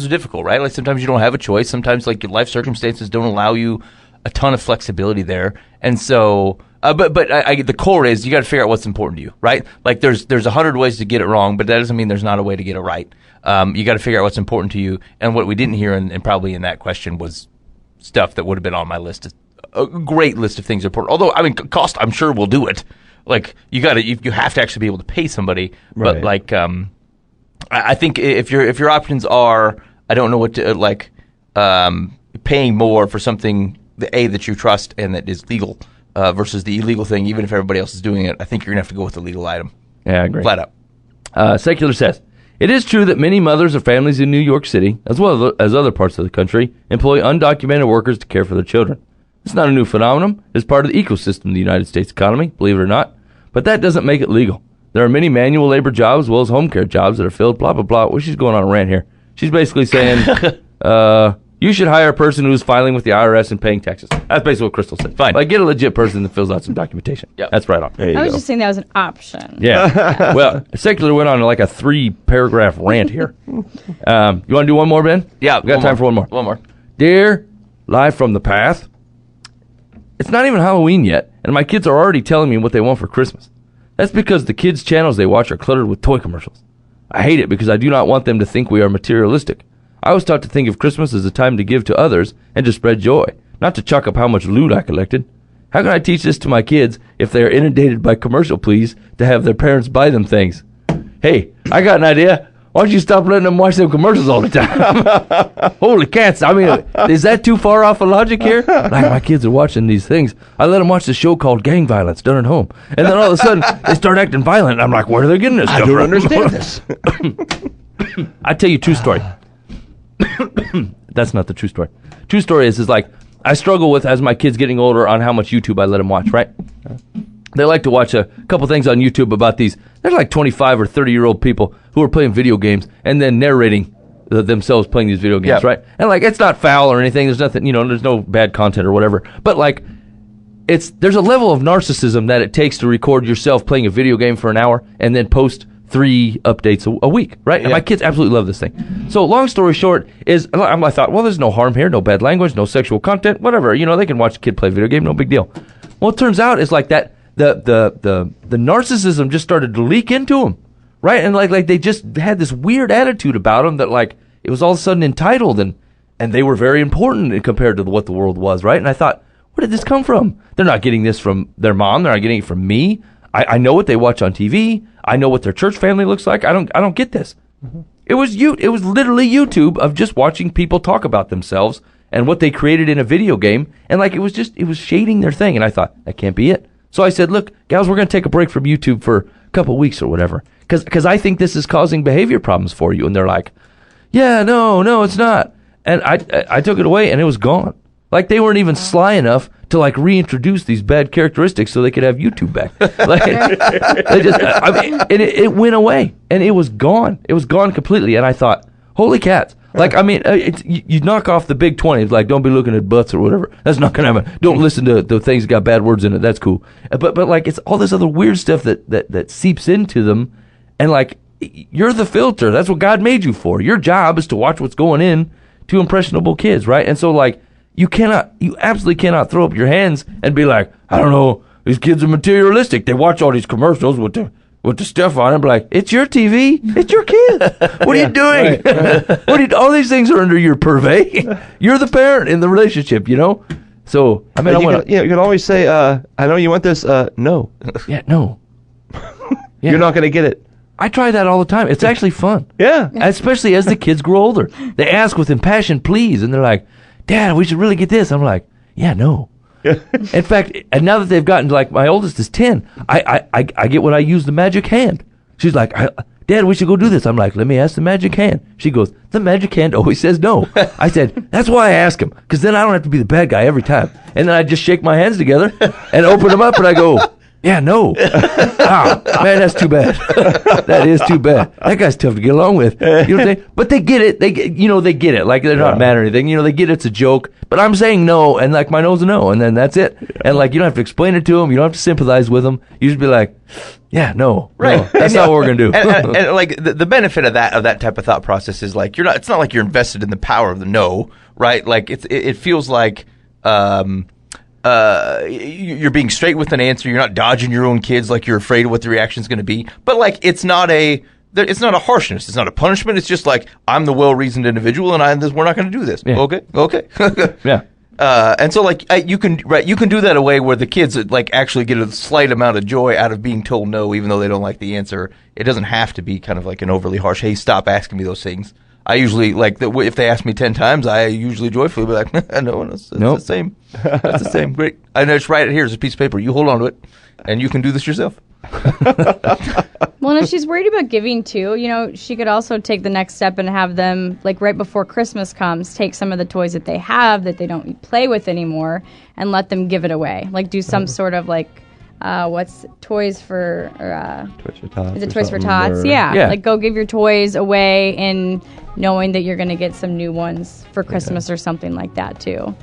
difficult, right? Like sometimes you don't have a choice. Sometimes like your life circumstances don't allow you a ton of flexibility there, and so. But the core is you got to figure out what's important to you, right? Like there's 100 ways to get it wrong, but that doesn't mean there's not a way to get it right. You got to figure out what's important to you, and what we didn't hear, and probably in that question was stuff that would have been on my list. A great list of things important. Although I mean, cost, I'm sure will do it. Like you have to actually be able to pay somebody, but Right. like I think if your options are I don't know what to like paying more for something that you trust and that is legal versus the illegal thing, even if everybody else is doing it, I think you're gonna have to go with the legal item. Yeah, I agree. Flat out. Secular says, it is true that many mothers or families in New York City, as well as other parts of the country, employ undocumented workers to care for their children. It's not a new phenomenon. It's part of the ecosystem of the United States economy, believe it or not. But that doesn't make it legal. There are many manual labor jobs as well as home care jobs that are filled, blah, blah, blah. Well, she's going on a rant here. She's basically saying, You should hire a person who's filing with the IRS and paying taxes. That's basically what Crystal said. Fine. Like, get a legit person that fills out some documentation. Yep. That's right on. There you I was go. just saying that was an option. Yeah. Well, Secular went on like a 3-paragraph rant here. You want to do one more, Ben? Yeah, We got time for one more. One more. Dear Live from the Path, it's not even Halloween yet, and my kids are already telling me what they want for Christmas. That's because the kids' channels they watch are cluttered with toy commercials. I hate it because I do not want them to think we are materialistic. I was taught to think of Christmas as a time to give to others and to spread joy, not to chalk up how much loot I collected. How can I teach this to my kids if they are inundated by commercial pleas to have their parents buy them things? Hey, I got an idea. Why don't you stop letting them watch them commercials all the time? Holy cats. I mean, is that too far off of logic here? Like, my kids are watching these things. I let them watch the show called Gang Violence done at home. And then all of a sudden, they start acting violent. And I'm like, where are they getting this stuff I don't from? understand this. I tell you a true story. That's not the true story. True story is like, I struggle with, as my kids getting older, on how much YouTube I let them watch, right? They like to watch a couple things on YouTube about these. There's like 25 or 30-year-old people who are playing video games and then narrating themselves playing these video games, Yeah. right? And like, it's not foul or anything. There's nothing, there's no bad content or whatever. But like, there's a level of narcissism that it takes to record yourself playing a video game for an hour and then post 3 updates a week, right? And my kids absolutely love this thing. So long story short is, I thought, well, there's no harm here, no bad language, no sexual content, whatever. They can watch a kid play a video game, no big deal. Well, it turns out it's like that. The narcissism just started to leak into them, right? And like they just had this weird attitude about them that like it was all of a sudden entitled and they were very important compared to what the world was, right? And I thought, where did this come from? They're not getting this from their mom. They're not getting it from me. I know what they watch on TV. I know what their church family looks like. I don't get this. Mm-hmm. It was literally YouTube of just watching people talk about themselves and what they created in a video game, and like it was shading their thing. And I thought that can't be it. So I said, look, gals, we're going to take a break from YouTube for a couple weeks or whatever, because I think this is causing behavior problems for you. And they're like, yeah, no, it's not. And I took it away, and it was gone. Like, they weren't even sly enough to, like, reintroduce these bad characteristics so they could have YouTube back. Like, they just, and it went away, and it was gone. It was gone completely. And I thought, holy cats. Like, I mean, you knock off the big 20. Like, don't be looking at butts or whatever. That's not going to happen. Don't listen to the things that got bad words in it. That's cool. But like, it's all this other weird stuff that seeps into them. And, like, you're the filter. That's what God made you for. Your job is to watch what's going in to impressionable kids, right? And so, like, you absolutely cannot throw up your hands and be like, I don't know, these kids are materialistic. They watch all these commercials with the stuff on it. Be like, it's your TV, it's your kid. What are you doing? Right. All these things are under your purvey. You're the parent in the relationship, So I mean, You can always say, I know you want this. No, yeah, no, you're not going to get it. I try that all the time. It's actually fun. Yeah. Especially as the kids grow older. They ask with impassioned pleas, and they're like, Dad, we should really get this. I'm like, yeah, no. In fact, and now that they've gotten to, like, my oldest is 10, I get what I use the magic hand. She's like, Dad, we should go do this. I'm like, let me ask the magic hand. She goes, the magic hand always says no. I said, that's why I ask him, because then I don't have to be the bad guy every time. And then I just shake my hands together and open them up, and I go, yeah, no. Man, that's too bad. That is too bad. That guy's tough to get along with. You know what I'm saying? But they get it. They get it. Like, they're not mad or anything. They get it's a joke. But I'm saying no, and like, my no's a no, and then that's it. And like, you don't have to explain it to them. You don't have to sympathize with them. You just be like, yeah, no. Right. No, that's not what we're gonna do. and like the benefit of that type of thought process is like it's not like you're invested in the power of the no, right? Like it feels like you're being straight with an answer. You're not dodging your own kids like you're afraid of what the reaction is going to be. But like, it's not a harshness. It's not a punishment. It's just like, I'm the well-reasoned individual, and we're not going to do this. Yeah. Okay. Yeah. And so like you can do that a way where the kids like actually get a slight amount of joy out of being told no, even though they don't like the answer. It doesn't have to be kind of like an overly harsh, hey, stop asking me those things. I usually if they ask me 10 times, I usually joyfully be like, no, it's the same. It's the same. Great. I know, just write it here. Here's a piece of paper. You hold on to it, and you can do this yourself. Well, and if she's worried about giving too, she could also take the next step and have them, like, right before Christmas comes, take some of the toys that they have that they don't play with anymore and let them give it away. Like, do some sort of, like, what's Toys for, Toys for Tots. is it or Toys for something, Tots? or- Yeah. Yeah. Like, go give your toys away and knowing that you're going to get some new ones for Christmas or something like that, too.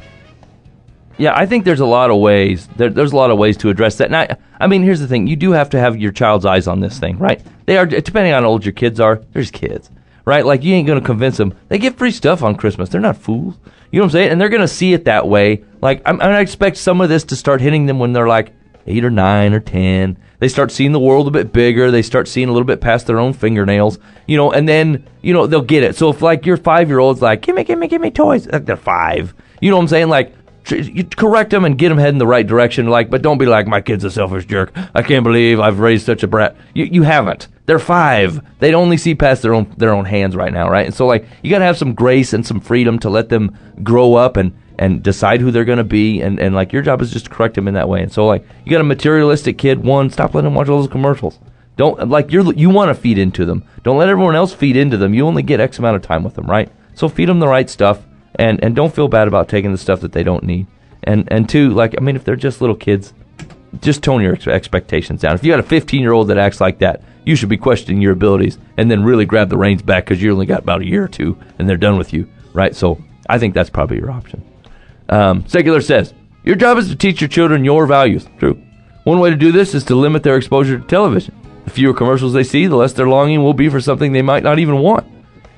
Yeah, I think there's a lot of ways. There's a lot of ways to address that. And I mean, here's the thing: you do have to have your child's eyes on this thing, right? They are, depending on how old your kids are. There's kids, right? Like, you ain't gonna convince them. They get free stuff on Christmas. They're not fools. You know what I'm saying? And they're gonna see it that way. Like, I expect some of this to start hitting them when they're like 8 or 9 or 10. They start seeing the world a bit bigger. They start seeing a little bit past their own fingernails, and then, they'll get it. So if, like, your 5-year-old's like, give me toys, like, they're 5. You know what I'm saying? Like, you correct them and get them heading the right direction. Like, but don't be like, my kid's a selfish jerk. I can't believe I've raised such a brat. You haven't. They're 5. They'd only see past their own hands right now, right? And so, like, you got to have some grace and some freedom to let them grow up and decide who they're going to be. And, like, your job is just to correct them in that way. And so, like, you got a materialistic kid. One, stop letting them watch all those commercials. Don't, like, you want to feed into them. Don't let everyone else feed into them. You only get X amount of time with them, right? So feed them the right stuff. And don't feel bad about taking the stuff that they don't need. And 2, like, I mean, if they're just little kids, just tone your expectations down. If you got a 15-year-old that acts like that, you should be questioning your abilities and then really grab the reins back because you only got about a year or 2 and they're done with you, right? So I think that's probably your option. Secular says, your job is to teach your children your values. True. One way to do this is to limit their exposure to television. The fewer commercials they see, the less their longing will be for something they might not even want.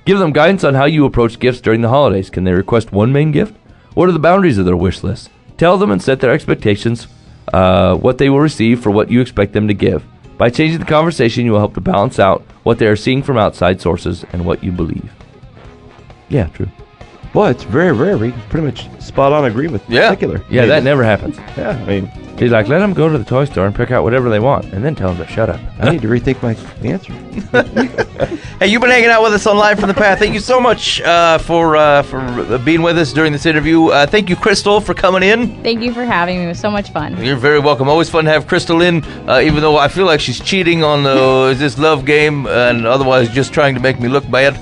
Give them guidance on how you approach gifts during the holidays. Can they request one main gift? What are the boundaries of their wish list? Tell them and set their expectations, what they will receive for what you expect them to give. By changing the conversation, you will help to balance out what they are seeing from outside sources and what you believe. Yeah, true. Well, it's very rare. We pretty much spot on agree with Yeah. Secular. Yeah, that never happens. Yeah, I mean, He's like, let them go to the toy store and pick out whatever they want, and then tell them to shut up. I need to rethink my answer. Hey, you've been hanging out with us on Live from the Path. Thank you so much for being with us during this interview. Thank you, Crystal, for coming in. Thank you for having me. It was so much fun. You're very welcome. Always fun to have Crystal in, even though I feel like she's cheating on this love game and otherwise just trying to make me look bad.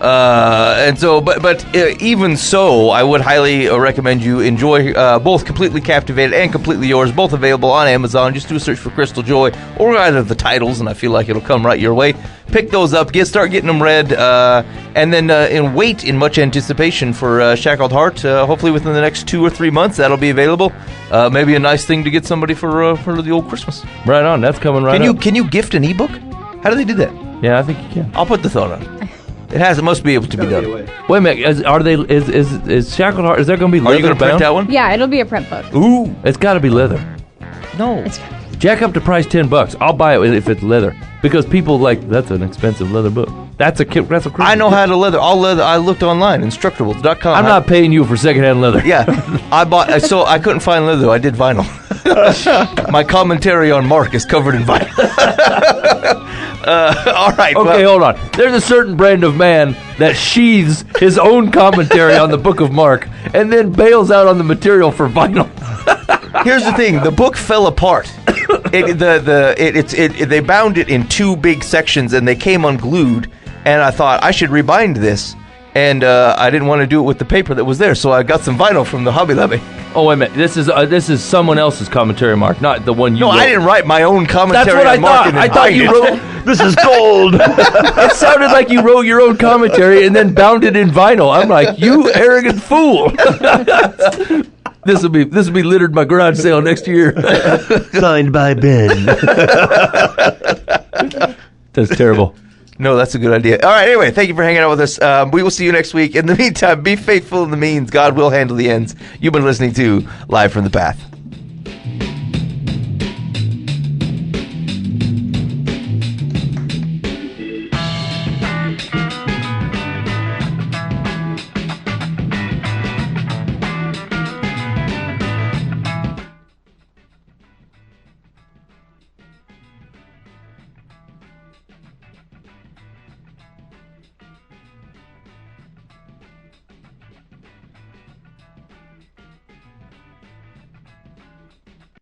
And so, but even so, I would highly recommend you enjoy both Completely Captivated and Completely Yours, both available on Amazon. Just do a search for Crystal Joy or either of the titles, and I feel like it'll come right your way. Pick those up, start getting them read, and then wait in much anticipation for Shackled Heart. Hopefully within the next 2 or 3 months, that'll be available. Maybe a nice thing to get somebody for the old Christmas. Right on. That's coming right up. Can you gift an ebook? How do they do that? Yeah, I think you can. I'll put the thought on. It must be able to be done. Wait a minute. Is Shackled Heart? Is there going to be Are leather you going to print bound? that one? Yeah, it'll be a print book. Ooh, It's got to be leather. no. Jack up the price $10. I'll buy it if it's leather because people like that's an expensive leather book. That's a Christmas I know gift. how to leather. All leather. I looked online, Instructables.com. I'm not paying you for secondhand leather. Yeah, I couldn't find leather. I did vinyl. My commentary on Mark is covered in vinyl. All right. Okay, well, hold on. There's a certain brand of man that sheathes his own commentary on the Book of Mark and then bails out on the material for vinyl. here's the thing: the book fell apart. They bound it in 2 big sections, and they came unglued. And I thought I should rebind this, and I didn't want to do it with the paper that was there, so I got some vinyl from the Hobby Lobby. Oh wait a minute. This is someone else's commentary, Mark, not the one you No, wrote. I didn't write my own commentary. That's what I on Mark thought. and then I thought bind you it. wrote. This is gold. It sounded like you wrote your own commentary and then bound it in vinyl. I'm like, you arrogant fool. This will be littered my garage sale next year. Signed by Ben. That's terrible. No, that's a good idea. All right, anyway, thank you for hanging out with us. We will see you next week. In the meantime, be faithful in the means. God will handle the ends. You've been listening to Live from the Path.